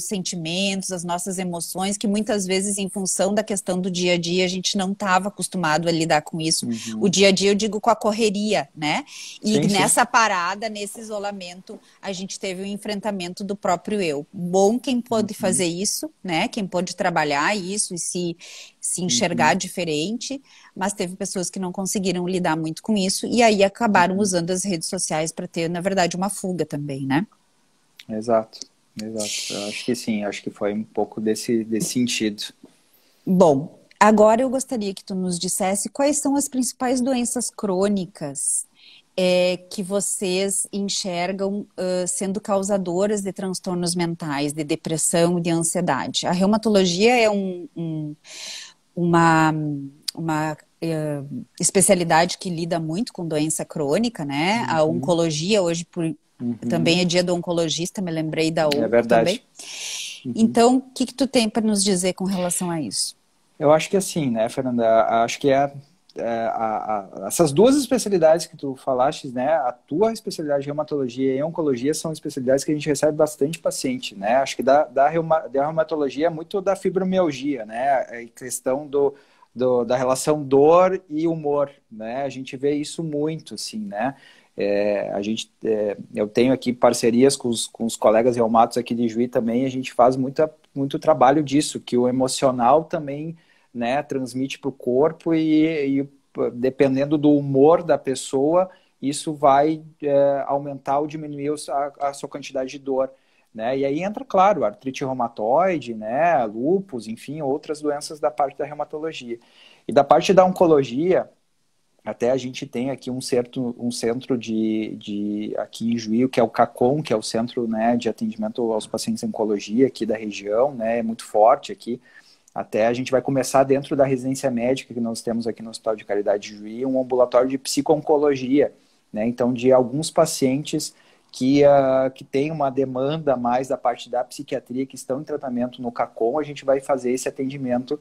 sentimentos, as nossas emoções, que muitas vezes, em função da questão do dia a dia, a gente não estava acostumado a lidar com isso. O uhum. dia a dia, eu digo, com a correria, né? E Sim, sim. nessa parada, nesse isolamento, a gente teve o enfrentamento do próprio eu. Bom quem pôde Uhum, fazer isso, né? Quem pôde trabalhar isso e se enxergar uhum, diferente, mas teve pessoas que não conseguiram lidar muito com isso e aí acabaram uhum. usando as redes sociais para ter, na verdade, uma fuga também, né? Exato, exato. Eu acho que sim, acho que foi um pouco desse sentido. Bom, agora eu gostaria que tu nos dissesse quais são as principais doenças crônicas que vocês enxergam sendo causadoras de transtornos mentais, de depressão e de ansiedade. A reumatologia é uma, uma especialidade que lida muito com doença crônica, né? A Uhum, oncologia, hoje também uhum. é dia do oncologista, me lembrei da É onco também. verdade. Uhum. Então, o que que tu tem para nos dizer com relação a isso? Eu acho que assim, né, Fernanda? Acho que essas duas especialidades que tu falaste, né? A tua especialidade de reumatologia e oncologia são especialidades que a gente recebe bastante paciente, né? Acho que da reumatologia é muito da fibromialgia, né? A questão da relação dor e humor, né? A gente vê isso muito, assim, né? Eu tenho aqui parcerias com os colegas reumatos aqui de Juí também, a gente faz muito trabalho disso, que o emocional também, né, transmite para o corpo e dependendo do humor da pessoa, isso vai aumentar ou diminuir a sua quantidade de dor. Né? E aí entra, claro, artrite reumatoide, né, lúpus, enfim, outras doenças da parte da reumatologia. E da parte da oncologia, até a gente tem aqui um centro aqui em Juí, que é o CACOM, que é o Centro, né, de Atendimento aos Pacientes em Oncologia aqui da região, né, é muito forte aqui. Até a gente vai começar dentro da residência médica que nós temos aqui no Hospital de Caridade de Juí, um ambulatório de psico-oncologia, né, então de alguns pacientes que têm uma demanda mais da parte da psiquiatria, que estão em tratamento no CACOM, a gente vai fazer esse atendimento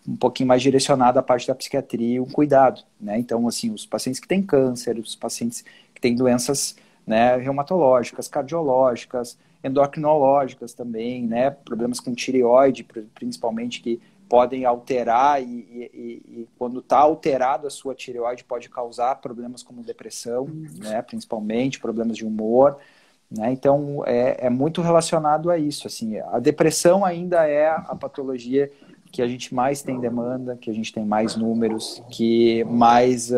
um pouquinho mais direcionado à parte da psiquiatria e um cuidado, né? Então, assim, os pacientes que têm câncer, os pacientes que têm doenças, né, reumatológicas, cardiológicas, endocrinológicas também, né, problemas com tireoide, principalmente, que podem alterar e quando está alterado a sua tireoide pode causar problemas como depressão, né, principalmente, problemas de humor, né? Então, é muito relacionado a isso. Assim, a depressão ainda é a patologia que a gente mais tem demanda, que a gente tem mais números, que mais...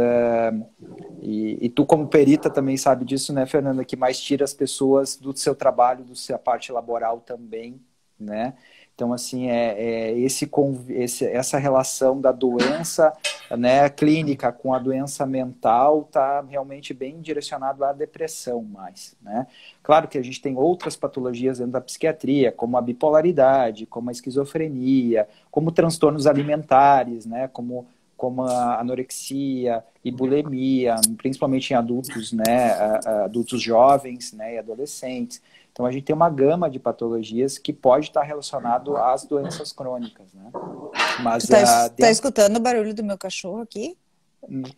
e tu, como perita, também sabe disso, né, Fernanda? Que mais tira as pessoas do seu trabalho, da sua parte laboral também, né? Então, assim, essa relação da doença, né, clínica com a doença mental está realmente bem direcionado à depressão mais, né? Claro que a gente tem outras patologias dentro da psiquiatria, como a bipolaridade, como a esquizofrenia, como transtornos alimentares, né, como a anorexia e bulimia, principalmente em adultos, né, adultos jovens, né, e adolescentes. Então a gente tem uma gama de patologias que pode estar relacionado às doenças crônicas, né? Tu Mas tá dentro escutando o barulho do meu cachorro aqui?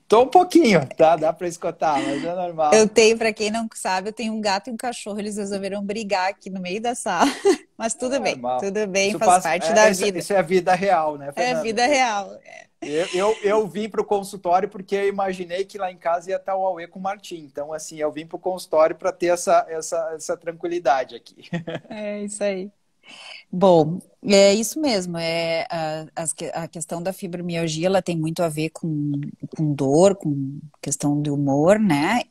tô um pouquinho, tá? Dá para escutar, mas é Eu normal. tenho, para quem não sabe, eu tenho um gato e um cachorro. Eles resolveram brigar aqui no meio da sala. Mas É normal. tudo bem, Isso faz faz, parte da isso, vida. isso é a vida real, né, É Fernanda? vida real. Eu vim para o consultório porque eu imaginei que lá em casa ia estar o Aue com o Martim. Então, assim, eu vim para o consultório para ter essa tranquilidade aqui. É isso aí. Bom, é isso mesmo. A questão da fibromialgia, ela tem muito a ver com dor, com questão de humor, né?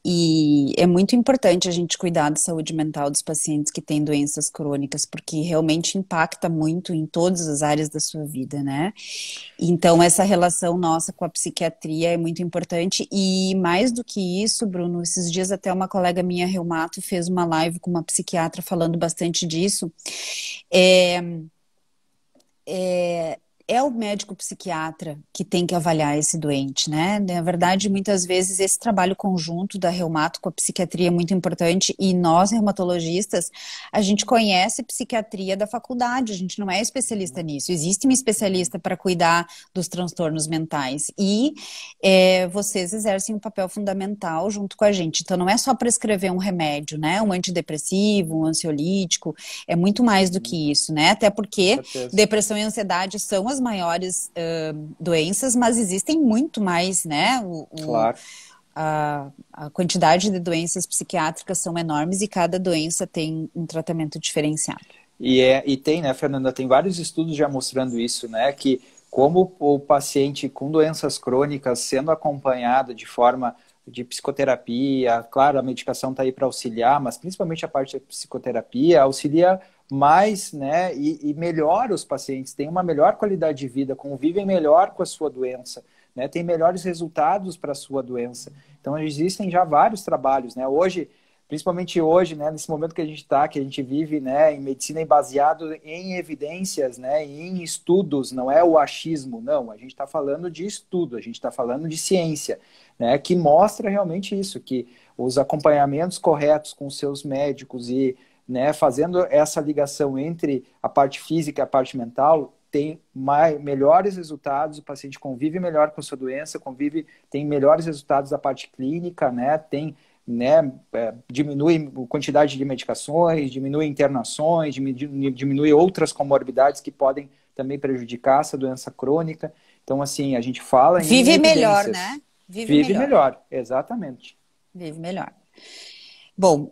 E é muito importante a gente cuidar da saúde mental dos pacientes que têm doenças crônicas, porque realmente impacta muito em todas as áreas da sua vida, né? Então, essa relação nossa com a psiquiatria é muito importante. E mais do que isso, Bruno, esses dias até uma colega minha, reumato, fez uma live com uma psiquiatra falando bastante disso. É, é, é o médico psiquiatra que tem que avaliar esse doente, né? Na verdade, muitas vezes esse trabalho conjunto da reumato com a psiquiatria é muito importante e nós, reumatologistas, a gente conhece psiquiatria da faculdade, a gente não é especialista nisso. Existe um especialista para cuidar dos transtornos mentais e vocês exercem um papel fundamental junto com a gente. Então, não é só prescrever um remédio, né? Um antidepressivo, um ansiolítico, é muito mais do que isso, né? Até Com porque certeza. depressão e ansiedade são as maiores doenças, mas existem muito mais, né? Claro. A quantidade de doenças psiquiátricas são enormes e cada doença tem um tratamento diferenciado. E tem, né, Fernanda, tem vários estudos já mostrando isso, né, que como o paciente com doenças crônicas sendo acompanhado de forma de psicoterapia, claro, a medicação está aí para auxiliar, mas principalmente a parte da psicoterapia auxilia mais, né, e melhora os pacientes, têm uma melhor qualidade de vida, convivem melhor com a sua doença, né, tem melhores resultados para a sua doença. Então, existem já vários trabalhos, né, hoje, principalmente hoje, né, nesse momento que a gente está, que a gente vive, né, em medicina baseado em evidências, né, em estudos, não é o achismo, não, a gente está falando de estudo, a gente está falando de ciência, né, que mostra realmente isso, que os acompanhamentos corretos com os seus médicos e, né, fazendo essa ligação entre a parte física e a parte mental, tem melhores resultados, o paciente convive melhor com a sua doença, tem melhores resultados da parte clínica, né, diminui a quantidade de medicações, diminui internações, diminui outras comorbidades que podem também prejudicar essa doença crônica. Então, assim, a gente fala em Vive melhor, evidências. né? Vive Vive melhor. melhor, exatamente. Vive melhor. Bom,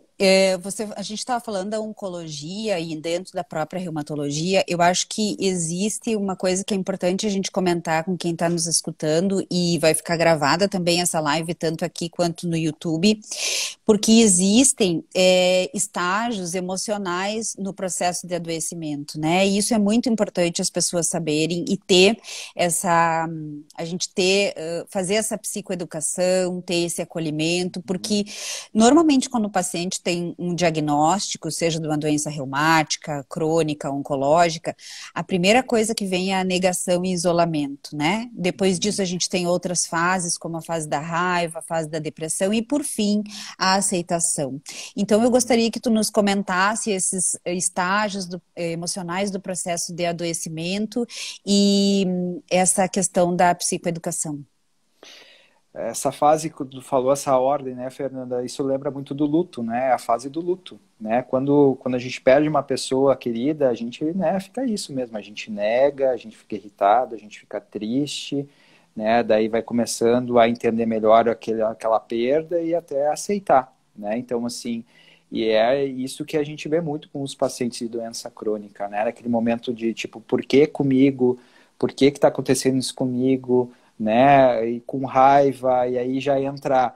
a gente estava falando da oncologia e dentro da própria reumatologia, eu acho que existe uma coisa que é importante a gente comentar com quem está nos escutando e vai ficar gravada também essa live, tanto aqui quanto no YouTube, porque existem estágios emocionais no processo de adoecimento, né? E isso é muito importante as pessoas saberem e ter fazer essa psicoeducação, ter esse acolhimento, porque normalmente quando o paciente tem um diagnóstico, seja de uma doença reumática, crônica, oncológica, a primeira coisa que vem é a negação e isolamento, né? Depois disso a gente tem outras fases, como a fase da raiva, a fase da depressão e, por fim, a aceitação. Então, eu gostaria que tu nos comentasse esses estágios emocionais do processo de adoecimento e essa questão da psicoeducação. Essa fase que tu falou, essa ordem, né, Fernanda, isso lembra muito do luto, né, a fase do luto, né, quando a gente perde uma pessoa querida, a gente, né, fica isso mesmo, a gente nega, a gente fica irritado, a gente fica triste, né, daí vai começando a entender melhor aquela perda e até aceitar, né, então, assim, e é isso que a gente vê muito com os pacientes de doença crônica, né, naquele momento de, tipo, por que comigo? Por que está acontecendo isso comigo? Né, e com raiva, e aí já entra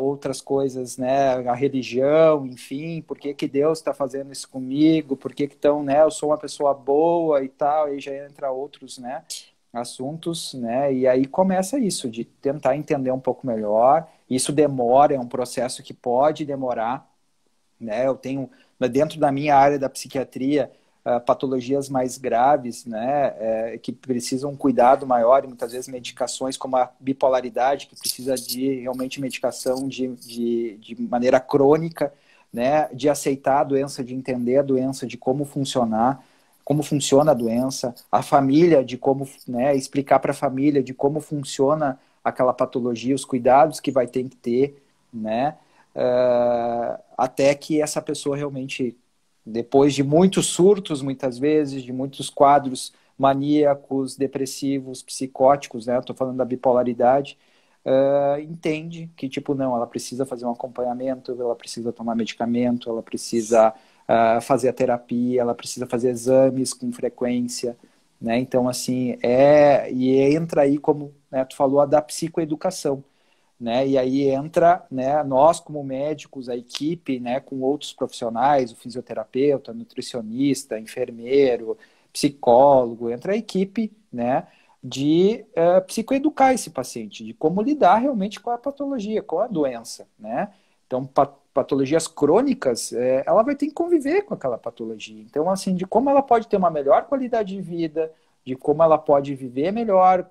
outras coisas, né, a religião, enfim, por que que Deus está fazendo isso comigo, por que que então, né, eu sou uma pessoa boa e tal, aí já entra outros, né, assuntos, né, e aí começa isso, de tentar entender um pouco melhor, isso demora, é um processo que pode demorar, né, eu tenho, dentro da minha área da psiquiatria, patologias mais graves, né, que precisam um cuidado maior e muitas vezes medicações como a bipolaridade, que precisa de realmente medicação de maneira crônica, né, de aceitar a doença, de entender a doença, de como funcionar, como funciona a doença, a família, de como, né, explicar para a família de como funciona aquela patologia, os cuidados que vai ter que ter, né, até que essa pessoa realmente, depois de muitos surtos, muitas vezes, de muitos quadros maníacos, depressivos, psicóticos, né? Estou falando da bipolaridade, entende que, tipo, não, ela precisa fazer um acompanhamento, ela precisa tomar medicamento, ela precisa fazer a terapia, ela precisa fazer exames com frequência, né? Então, assim, e entra aí, como, né, tu falou, a da psicoeducação, né? E aí entra, né, nós como médicos, a equipe, né, com outros profissionais, o fisioterapeuta, nutricionista, enfermeiro, psicólogo, entra a equipe, né, de psicoeducar esse paciente, de como lidar realmente com a patologia, com a doença, né? Então, patologias crônicas, ela vai ter que conviver com aquela patologia. Então, assim, de como ela pode ter uma melhor qualidade de vida, de como ela pode viver melhor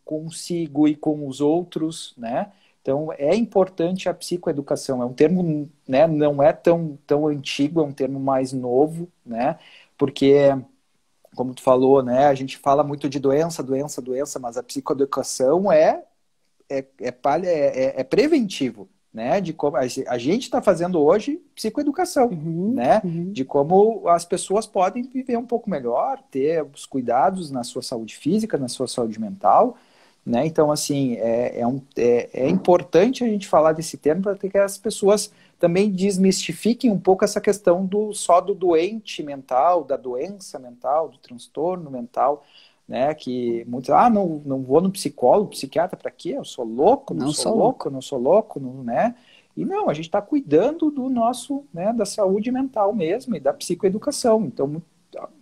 consigo e com os outros, né? Então, é importante a psicoeducação. É um termo, né, não é tão antigo, é um termo mais novo, né? Porque, como tu falou, né, a gente fala muito de doença, doença, doença, mas a psicoeducação é preventivo, né? De como a gente está fazendo hoje psicoeducação, né? De como as pessoas podem viver um pouco melhor, ter os cuidados na sua saúde física, na sua saúde mental, né? Então, assim, é importante a gente falar desse termo para que as pessoas também desmistifiquem um pouco essa questão só do doente mental, da doença mental, do transtorno mental, né? Que muitos, não vou no psicólogo, psiquiatra, para quê? Eu sou louco, não sou louco, não sou louco, não, né? E não, a gente está cuidando do nosso, né, da saúde mental mesmo e da psicoeducação. Então,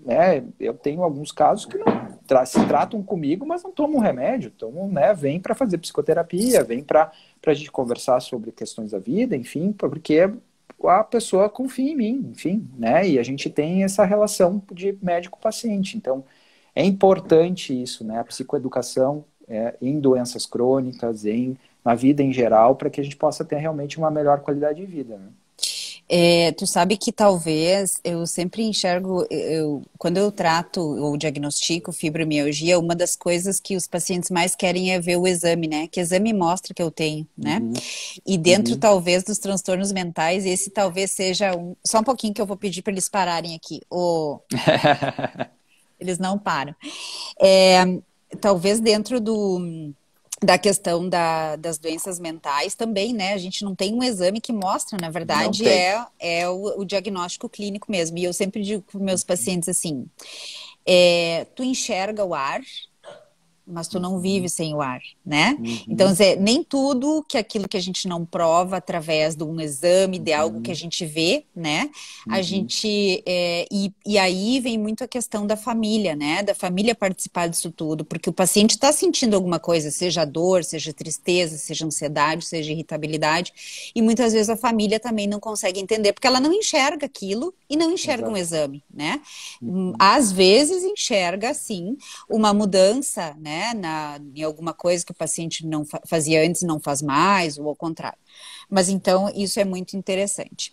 né, eu tenho alguns casos que não se tratam comigo, mas não tomam remédio. Então, né, vem para fazer psicoterapia, vem para a gente conversar sobre questões da vida, enfim, porque a pessoa confia em mim, enfim, né? E a gente tem essa relação de médico-paciente. Então, é importante isso, né? A psicoeducação em doenças crônicas, na vida em geral, para que a gente possa ter realmente uma melhor qualidade de vida, né? Tu sabe que talvez eu sempre enxergo, quando eu trato ou diagnostico fibromialgia, uma das coisas que os pacientes mais querem é ver o exame, né? Que exame mostra que eu tenho, né? E dentro, talvez, dos transtornos mentais, esse talvez seja só um pouquinho que eu vou pedir para eles pararem aqui. Eles não param. Talvez dentro da questão das doenças mentais também, né? A gente não tem um exame que mostra, na verdade, é o diagnóstico clínico mesmo. E eu sempre digo para os meus pacientes assim, tu enxerga o ar, mas tu não vive sem o ar, né? Então, nem tudo aquilo que a gente não prova através de um exame, de algo que a gente vê, né? A gente... E aí vem muito a questão da família, né? Da família participar disso tudo, porque o paciente está sentindo alguma coisa, seja dor, seja tristeza, seja ansiedade, seja irritabilidade, e muitas vezes a família também não consegue entender, porque ela não enxerga aquilo e não enxerga um exame, né? Às vezes enxerga, sim, uma mudança, né? Em alguma coisa que o paciente não fazia antes não faz mais, ou ao contrário. Mas então, isso é muito interessante.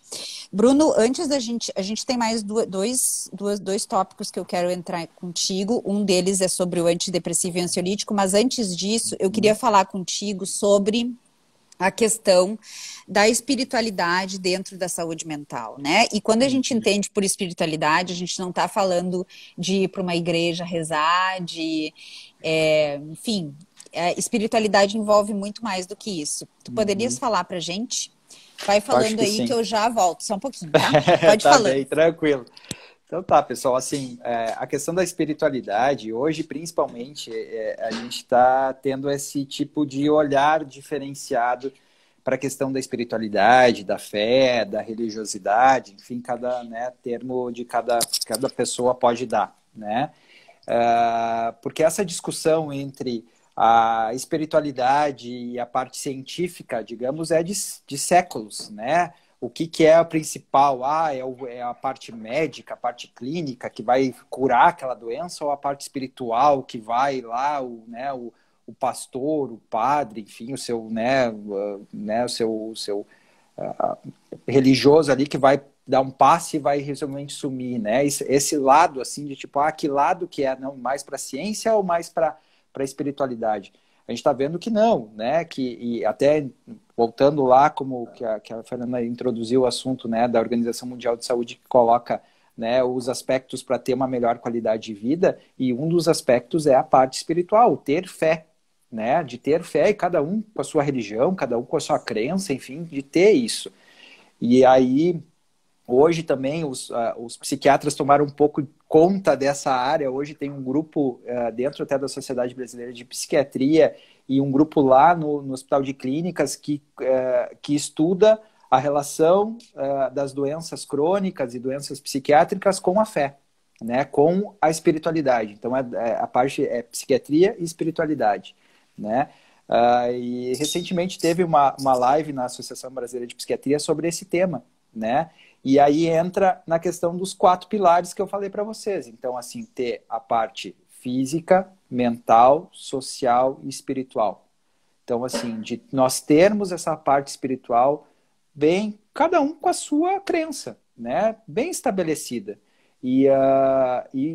Bruno, antes a gente tem mais dois tópicos que eu quero entrar contigo. Um deles é sobre o antidepressivo e ansiolítico, mas antes disso, eu queria falar contigo sobre a questão da espiritualidade dentro da saúde mental, né? E quando a gente entende por espiritualidade, a gente não está falando de ir para uma igreja rezar, enfim, espiritualidade envolve muito mais do que isso. Tu poderias falar pra gente? Vai falando aí sim. que eu já volto, só um pouquinho, tá? Pode Tá falar. bem, tranquilo. Então tá, pessoal, assim, a questão da espiritualidade, hoje principalmente, a gente está tendo esse tipo de olhar diferenciado para a questão da espiritualidade, da fé, da religiosidade, enfim, cada, né, termo de cada pessoa pode dar, né? Porque essa discussão entre a espiritualidade e a parte científica, digamos, é de séculos, né? O que é o principal? É a parte médica, a parte clínica que vai curar aquela doença, ou a parte espiritual que vai lá, o pastor, o padre, enfim, o seu, o seu religioso ali que vai dar um passe e vai realmente sumir, né? Esse lado, assim, de tipo, que lado que é, não, mais para a ciência ou mais para a espiritualidade? A gente está vendo que não, né? E até voltando lá, como que a Fernanda introduziu o assunto, né, da Organização Mundial de Saúde, que coloca, né, os aspectos para ter uma melhor qualidade de vida, e um dos aspectos é a parte espiritual, ter fé, né? De ter fé, e cada um com a sua religião, cada um com a sua crença, enfim, de ter isso. E aí, hoje também os psiquiatras tomaram um pouco conta dessa área. Hoje tem um grupo dentro até da Sociedade Brasileira de Psiquiatria e um grupo lá no Hospital de Clínicas que estuda a relação das doenças crônicas e doenças psiquiátricas com a fé, né, com a espiritualidade. Então, a parte é psiquiatria e espiritualidade, né? E recentemente teve uma live na Associação Brasileira de Psiquiatria sobre esse tema, né? E aí entra na questão dos 4 pilares que eu falei para vocês. Então, assim, ter a parte física, mental, social e espiritual. Então, assim, de nós termos essa parte espiritual bem, cada um com a sua crença, né? Bem estabelecida. E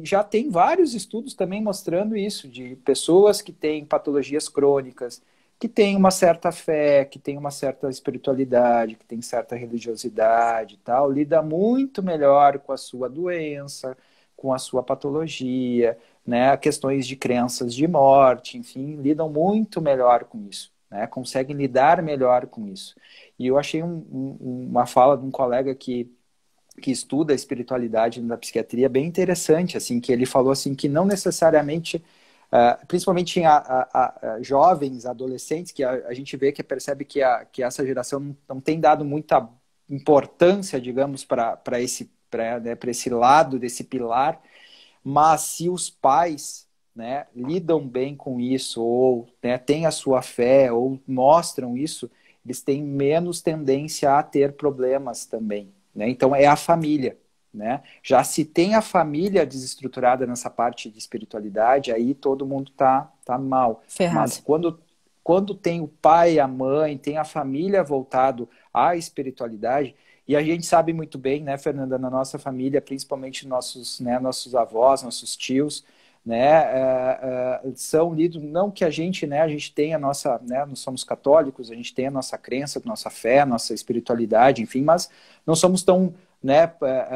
já tem vários estudos também mostrando isso, de pessoas que têm patologias crônicas, que têm uma certa fé, que têm uma certa espiritualidade, que têm certa religiosidade e tal, lida muito melhor com a sua doença, com a sua patologia, né? Questões de crenças de morte, enfim, lidam muito melhor com isso, né? Conseguem lidar melhor com isso. E eu achei uma fala de um colega que estuda a espiritualidade na psiquiatria bem interessante, assim, que ele falou assim que não necessariamente, principalmente em jovens, adolescentes, que a gente vê que percebe que essa geração não tem dado muita importância, digamos, para esse lado desse pilar, mas se os pais, né, lidam bem com isso, ou, né, têm a sua fé, ou mostram isso, eles têm menos tendência a ter problemas também, né? Então é a família, né? Já se tem a família desestruturada nessa parte de espiritualidade, aí todo mundo tá mal. Ferrado. Mas quando tem o pai, a mãe, tem a família voltado à espiritualidade, e a gente sabe muito bem, né, Fernanda, na nossa família, principalmente nossos avós, nossos tios, né, são lidos, não que a gente tem a nossa, né, nós somos católicos, a gente tem a nossa crença, nossa fé, nossa espiritualidade, enfim, mas não somos tão, né,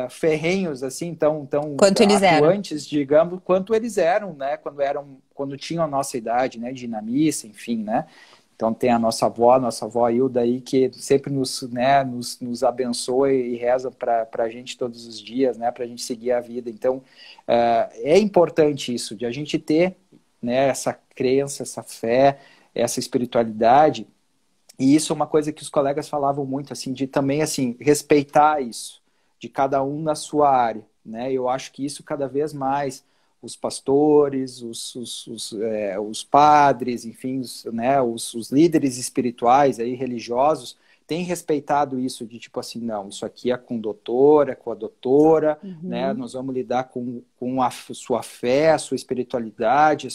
ferrenhos assim, tão Quanto eles atuantes, digamos, quanto eles eram, né, quando tinham a nossa idade, né, de ir na missa, enfim, né. Então tem a nossa avó Hilda aí, que sempre nos abençoa e reza para a gente todos os dias, né, para a gente seguir a vida. Então é importante isso, de a gente ter, né, essa crença, essa fé, essa espiritualidade. E isso é uma coisa que os colegas falavam muito, assim, de também assim, respeitar isso, de cada um na sua área, né? Eu acho que isso cada vez mais os pastores, os padres, enfim, os líderes espirituais, aí, religiosos, têm respeitado isso de tipo assim, não, isso aqui é com doutora, com a doutora, né? Nós vamos lidar com a sua fé, a sua espiritualidade,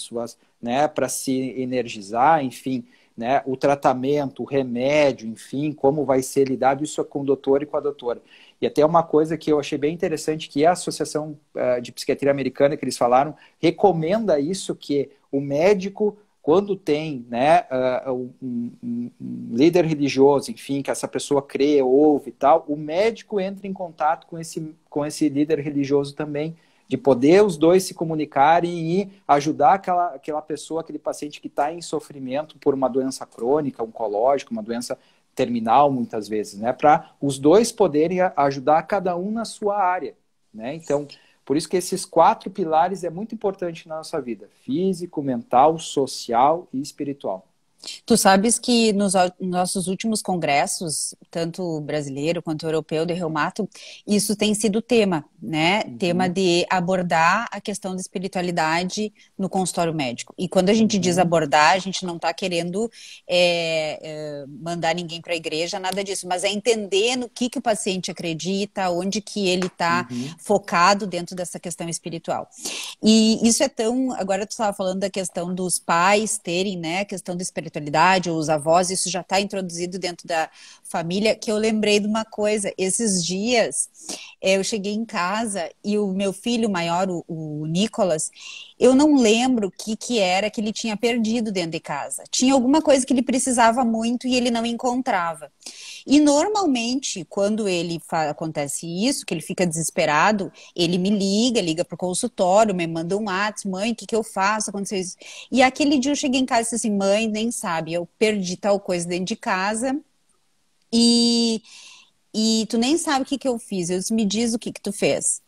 né, para se energizar, enfim, né, o tratamento, o remédio, enfim, como vai ser lidado, isso é com o doutor e com a doutora. E até uma coisa que eu achei bem interessante, que a Associação de Psiquiatria Americana, que eles falaram, recomenda isso, que o médico, quando tem, né, um líder religioso, enfim, que essa pessoa crê, ouve e tal, o médico entra em contato com esse líder religioso também, de poder os dois se comunicarem e ajudar aquela pessoa, aquele paciente que está em sofrimento por uma doença crônica, oncológica, uma doença terminal, muitas vezes, né? Para os dois poderem ajudar cada um na sua área, né? Então, por isso que esses 4 pilares é muito importante na nossa vida: físico, mental, social e espiritual. Tu sabes que nos nossos últimos congressos, tanto brasileiro quanto europeu de reumato, isso tem sido tema, né? Tema de abordar a questão da espiritualidade no consultório médico. E quando a gente diz abordar, a gente não está querendo mandar ninguém para a igreja, nada disso, mas é entender no que o paciente acredita, onde que ele está focado dentro dessa questão espiritual. E isso é tão... Agora tu estava falando da questão dos pais terem, né, a questão da espiritualidade, ou os avós, isso já está introduzido dentro da família, que eu lembrei de uma coisa. Esses dias, eu cheguei em casa e o meu filho maior, o Nicolas, eu não lembro o que era que ele tinha perdido dentro de casa. Tinha alguma coisa que ele precisava muito e ele não encontrava. E normalmente, quando acontece isso, que ele fica desesperado, ele me liga para o consultório, me manda um WhatsApp: mãe, o que eu faço? Aconteceu isso. E aquele dia eu cheguei em casa e disse assim: mãe, nem sabe, eu perdi tal coisa dentro de casa e tu nem sabe o que eu fiz. Eu disse: me diz o que tu fez.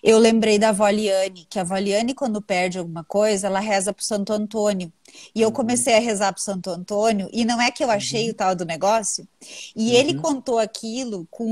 Eu lembrei da avó Liane, que a avó Liane, quando perde alguma coisa, ela reza pro Santo Antônio. E eu comecei a rezar para o Santo Antônio, e não é que eu achei o tal do negócio, e ele contou aquilo com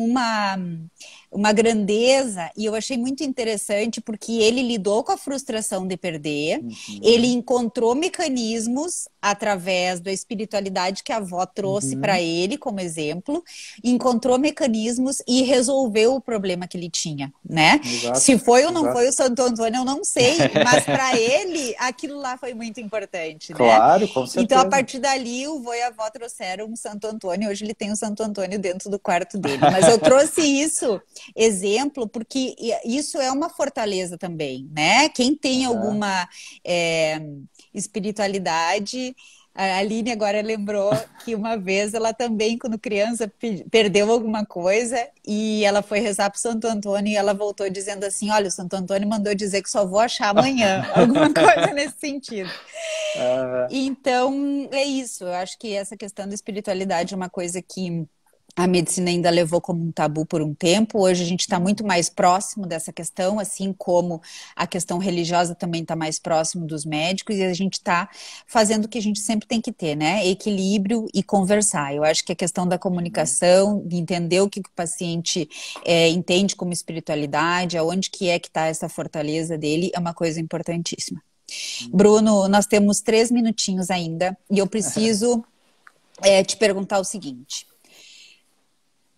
uma grandeza, e eu achei muito interessante, porque ele lidou com a frustração de perder, ele encontrou mecanismos através da espiritualidade que a avó trouxe para ele, como exemplo, encontrou mecanismos e resolveu o problema que ele tinha, né? Exato, Se foi ou não exato. foi o Santo Antônio, eu não sei, mas para ele, aquilo lá foi muito importante, né? Claro, com Então, a certeza. partir dali, o vô e a avó trouxeram um Santo Antônio. Hoje ele tem um Santo Antônio dentro do quarto dele. Mas eu trouxe isso, exemplo, porque isso é uma fortaleza também, né? Quem tem alguma espiritualidade... A Aline agora lembrou que uma vez ela também, quando criança, perdeu alguma coisa e ela foi rezar para o Santo Antônio e ela voltou dizendo assim, olha, o Santo Antônio mandou dizer que só vou achar amanhã. Alguma coisa nesse sentido. Então, é isso. Eu acho que essa questão da espiritualidade é uma coisa que a medicina ainda levou como um tabu por um tempo. Hoje a gente está muito mais próximo dessa questão, assim como a questão religiosa também está mais próximo dos médicos, e a gente está fazendo o que a gente sempre tem que ter, né? Equilíbrio e conversar. Eu acho que a questão da comunicação, de entender o que o paciente entende como espiritualidade, aonde que está essa fortaleza dele, é uma coisa importantíssima. Bruno, nós temos 3 minutinhos ainda, e eu preciso te perguntar o seguinte.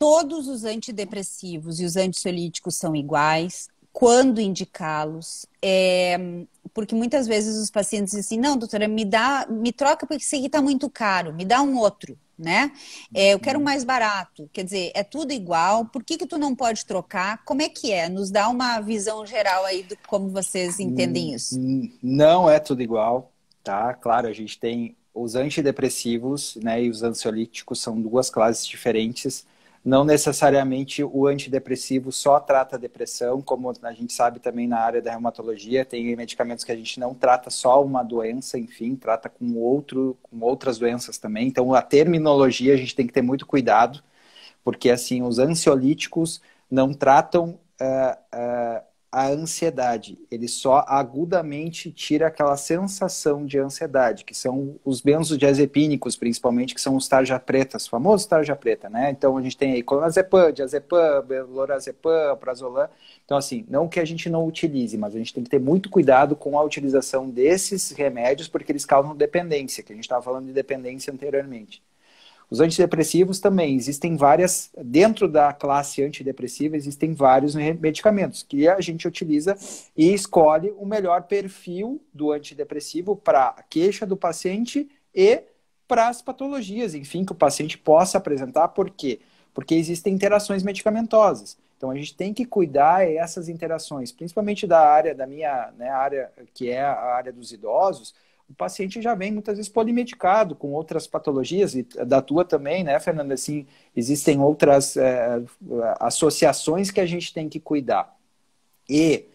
Todos os antidepressivos e os ansiolíticos são iguais? Quando indicá-los? Porque muitas vezes os pacientes dizem assim, não, doutora, me troca porque isso aqui está muito caro, me dá um outro, né? Eu quero um mais barato. Quer dizer, é tudo igual, por que tu não pode trocar? Como é que é? Nos dá uma visão geral aí de como vocês entendem isso. Não é tudo igual, tá? Claro, a gente tem os antidepressivos, né, e os ansiolíticos são 2 classes diferentes. Não necessariamente o antidepressivo só trata a depressão, como a gente sabe também na área da reumatologia, tem medicamentos que a gente não trata só uma doença, enfim, trata com outras doenças também. Então, a terminologia a gente tem que ter muito cuidado, porque assim, os ansiolíticos não tratam a ansiedade, ele só agudamente tira aquela sensação de ansiedade, que são os benzodiazepínicos, principalmente, que são os tarja pretas, famosos tarja preta, né? Então a gente tem aí clonazepam, diazepam, lorazepam, prazolam. Então assim, não que a gente não utilize, mas a gente tem que ter muito cuidado com a utilização desses remédios, porque eles causam dependência, que a gente estava falando de dependência anteriormente. Os antidepressivos também, existem várias, dentro da classe antidepressiva, existem vários medicamentos que a gente utiliza e escolhe o melhor perfil do antidepressivo para a queixa do paciente e para as patologias, enfim, que o paciente possa apresentar. Por quê? Porque existem interações medicamentosas. Então a gente tem que cuidar dessas interações, principalmente da minha, né, área, que é a área dos idosos. O paciente já vem muitas vezes polimedicado com outras patologias, e da tua também, né, Fernanda? Assim, existem outras associações que a gente tem que cuidar. E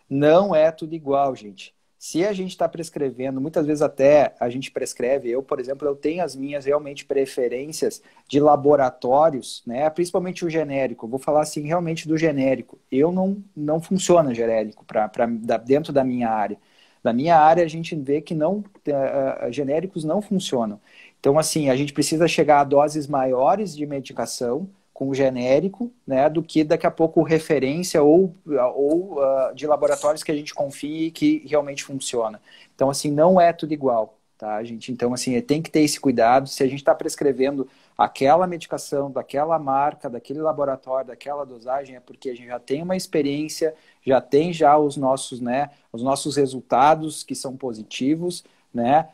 não é tudo igual, gente. Se a gente está prescrevendo, muitas vezes até a gente prescreve, eu, por exemplo, eu tenho as minhas realmente preferências de laboratórios, né? Principalmente o genérico. Eu vou falar assim realmente do genérico. Eu não funciona genérico dentro da minha área. Na minha área, a gente vê que genéricos não funcionam. Então, assim, a gente precisa chegar a doses maiores de medicação com o genérico, né, do que daqui a pouco referência ou de laboratórios que a gente confie que realmente funciona. Então, assim, não é tudo igual, tá, gente? Então, assim, tem que ter esse cuidado. Se a gente está prescrevendo aquela medicação, daquela marca, daquele laboratório, daquela dosagem, é porque a gente já tem uma experiência, já tem os nossos resultados que são positivos, né?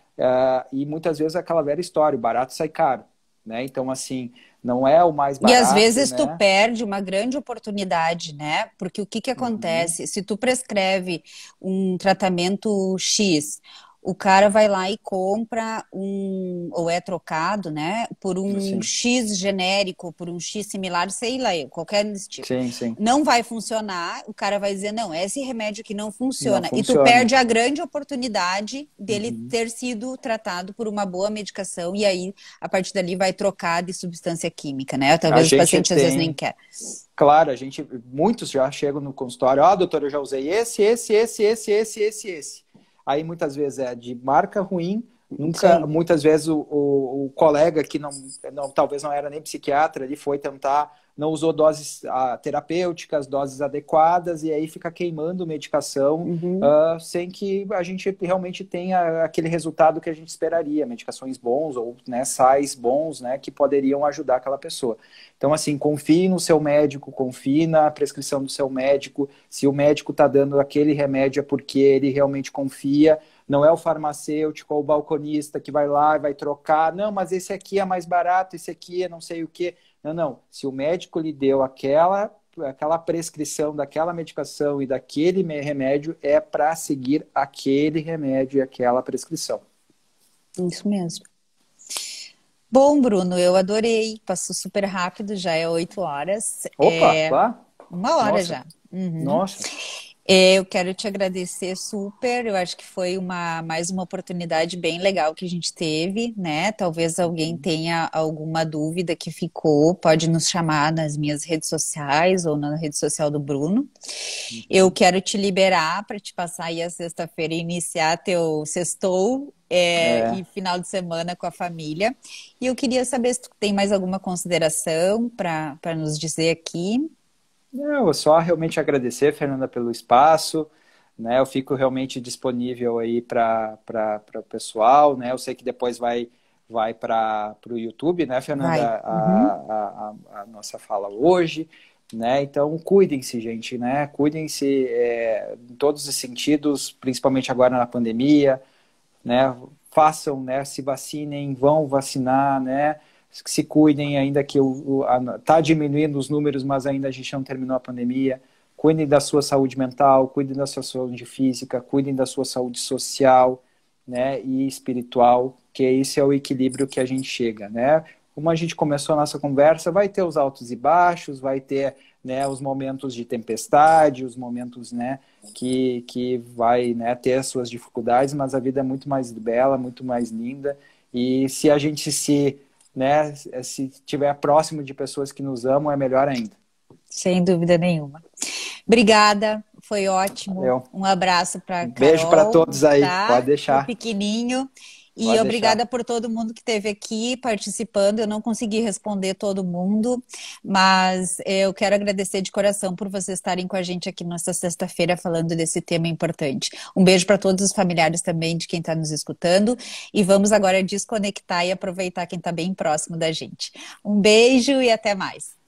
E muitas vezes é aquela velha história, o barato sai caro, né? Então, assim, não é o mais barato, e às vezes, né? tu perde uma grande oportunidade, né? Porque o que acontece? Se tu prescreve um tratamento X, o cara vai lá e compra ou é trocado, né? Por um Sim. X genérico, por um X similar, sei lá, qualquer desse tipo. Sim. Não vai funcionar, o cara vai dizer, não, esse remédio aqui não funciona. Não E tu funciona. perde a grande oportunidade dele ter sido tratado por uma boa medicação, e aí, a partir dali, vai trocar de substância química, né? Talvez o paciente às vezes nem quer. Claro, muitos já chegam no consultório, doutor, eu já usei esse. Aí muitas vezes é de marca ruim, Nunca, muitas vezes, o colega que talvez não era nem psiquiatra, ele foi tentar, não usou doses terapêuticas, doses adequadas, e aí fica queimando medicação sem que a gente realmente tenha aquele resultado que a gente esperaria, medicações bons ou, né, sais bons, né, que poderiam ajudar aquela pessoa. Então, assim, confie no seu médico, confie na prescrição do seu médico. Se o médico está dando aquele remédio é porque ele realmente confia. Não é o farmacêutico ou o balconista que vai lá e vai trocar. Não, mas esse aqui é mais barato, esse aqui é não sei o quê. Não, não. Se o médico lhe deu aquela prescrição daquela medicação e daquele remédio, é para seguir aquele remédio e aquela prescrição. Isso mesmo. Bom, Bruno, eu adorei. Passou super rápido, já é 8 horas. Opa, lá? 1 hora Nossa. já. Nossa. Eu quero te agradecer super. Eu acho que foi mais uma oportunidade bem legal que a gente teve, né? Talvez alguém tenha alguma dúvida que ficou, pode nos chamar nas minhas redes sociais ou na rede social do Bruno. Eu quero te liberar para te passar aí a sexta-feira e iniciar teu sextou e final de semana com a família. E eu queria saber se tu tem mais alguma consideração para nos dizer aqui. Não, eu só realmente agradecer, Fernanda, pelo espaço, né? Eu fico realmente disponível aí para o pessoal, né? Eu sei que depois vai para o YouTube, né, Fernanda, a nossa fala hoje, né? Então, cuidem-se, gente, né? Cuidem-se em todos os sentidos, principalmente agora na pandemia, né? Façam, né? Se vacinem, vão vacinar, né? Se cuidem, ainda que está diminuindo os números, mas ainda a gente não terminou a pandemia. Cuidem da sua saúde mental, cuidem da sua saúde física, cuidem da sua saúde social, né, e espiritual, que esse é o equilíbrio que a gente chega, né? Como a gente começou a nossa conversa, vai ter os altos e baixos, vai ter, né, os momentos de tempestade, os momentos, né, que vai, né, ter as suas dificuldades, mas a vida é muito mais bela, muito mais linda, e se a gente né, se estiver próximo de pessoas que nos amam, é melhor ainda. Sem dúvida nenhuma. Obrigada, foi ótimo. Valeu. Um abraço para Carol. Beijo para todos aí, tá? Pode deixar. O pequenininho. E Pode obrigada deixar. por todo mundo que esteve aqui participando. Eu não consegui responder todo mundo, mas eu quero agradecer de coração por vocês estarem com a gente aqui nessa sexta-feira falando desse tema importante. Um beijo para todos os familiares também de quem está nos escutando. E vamos agora desconectar e aproveitar quem está bem próximo da gente. Um beijo e até mais.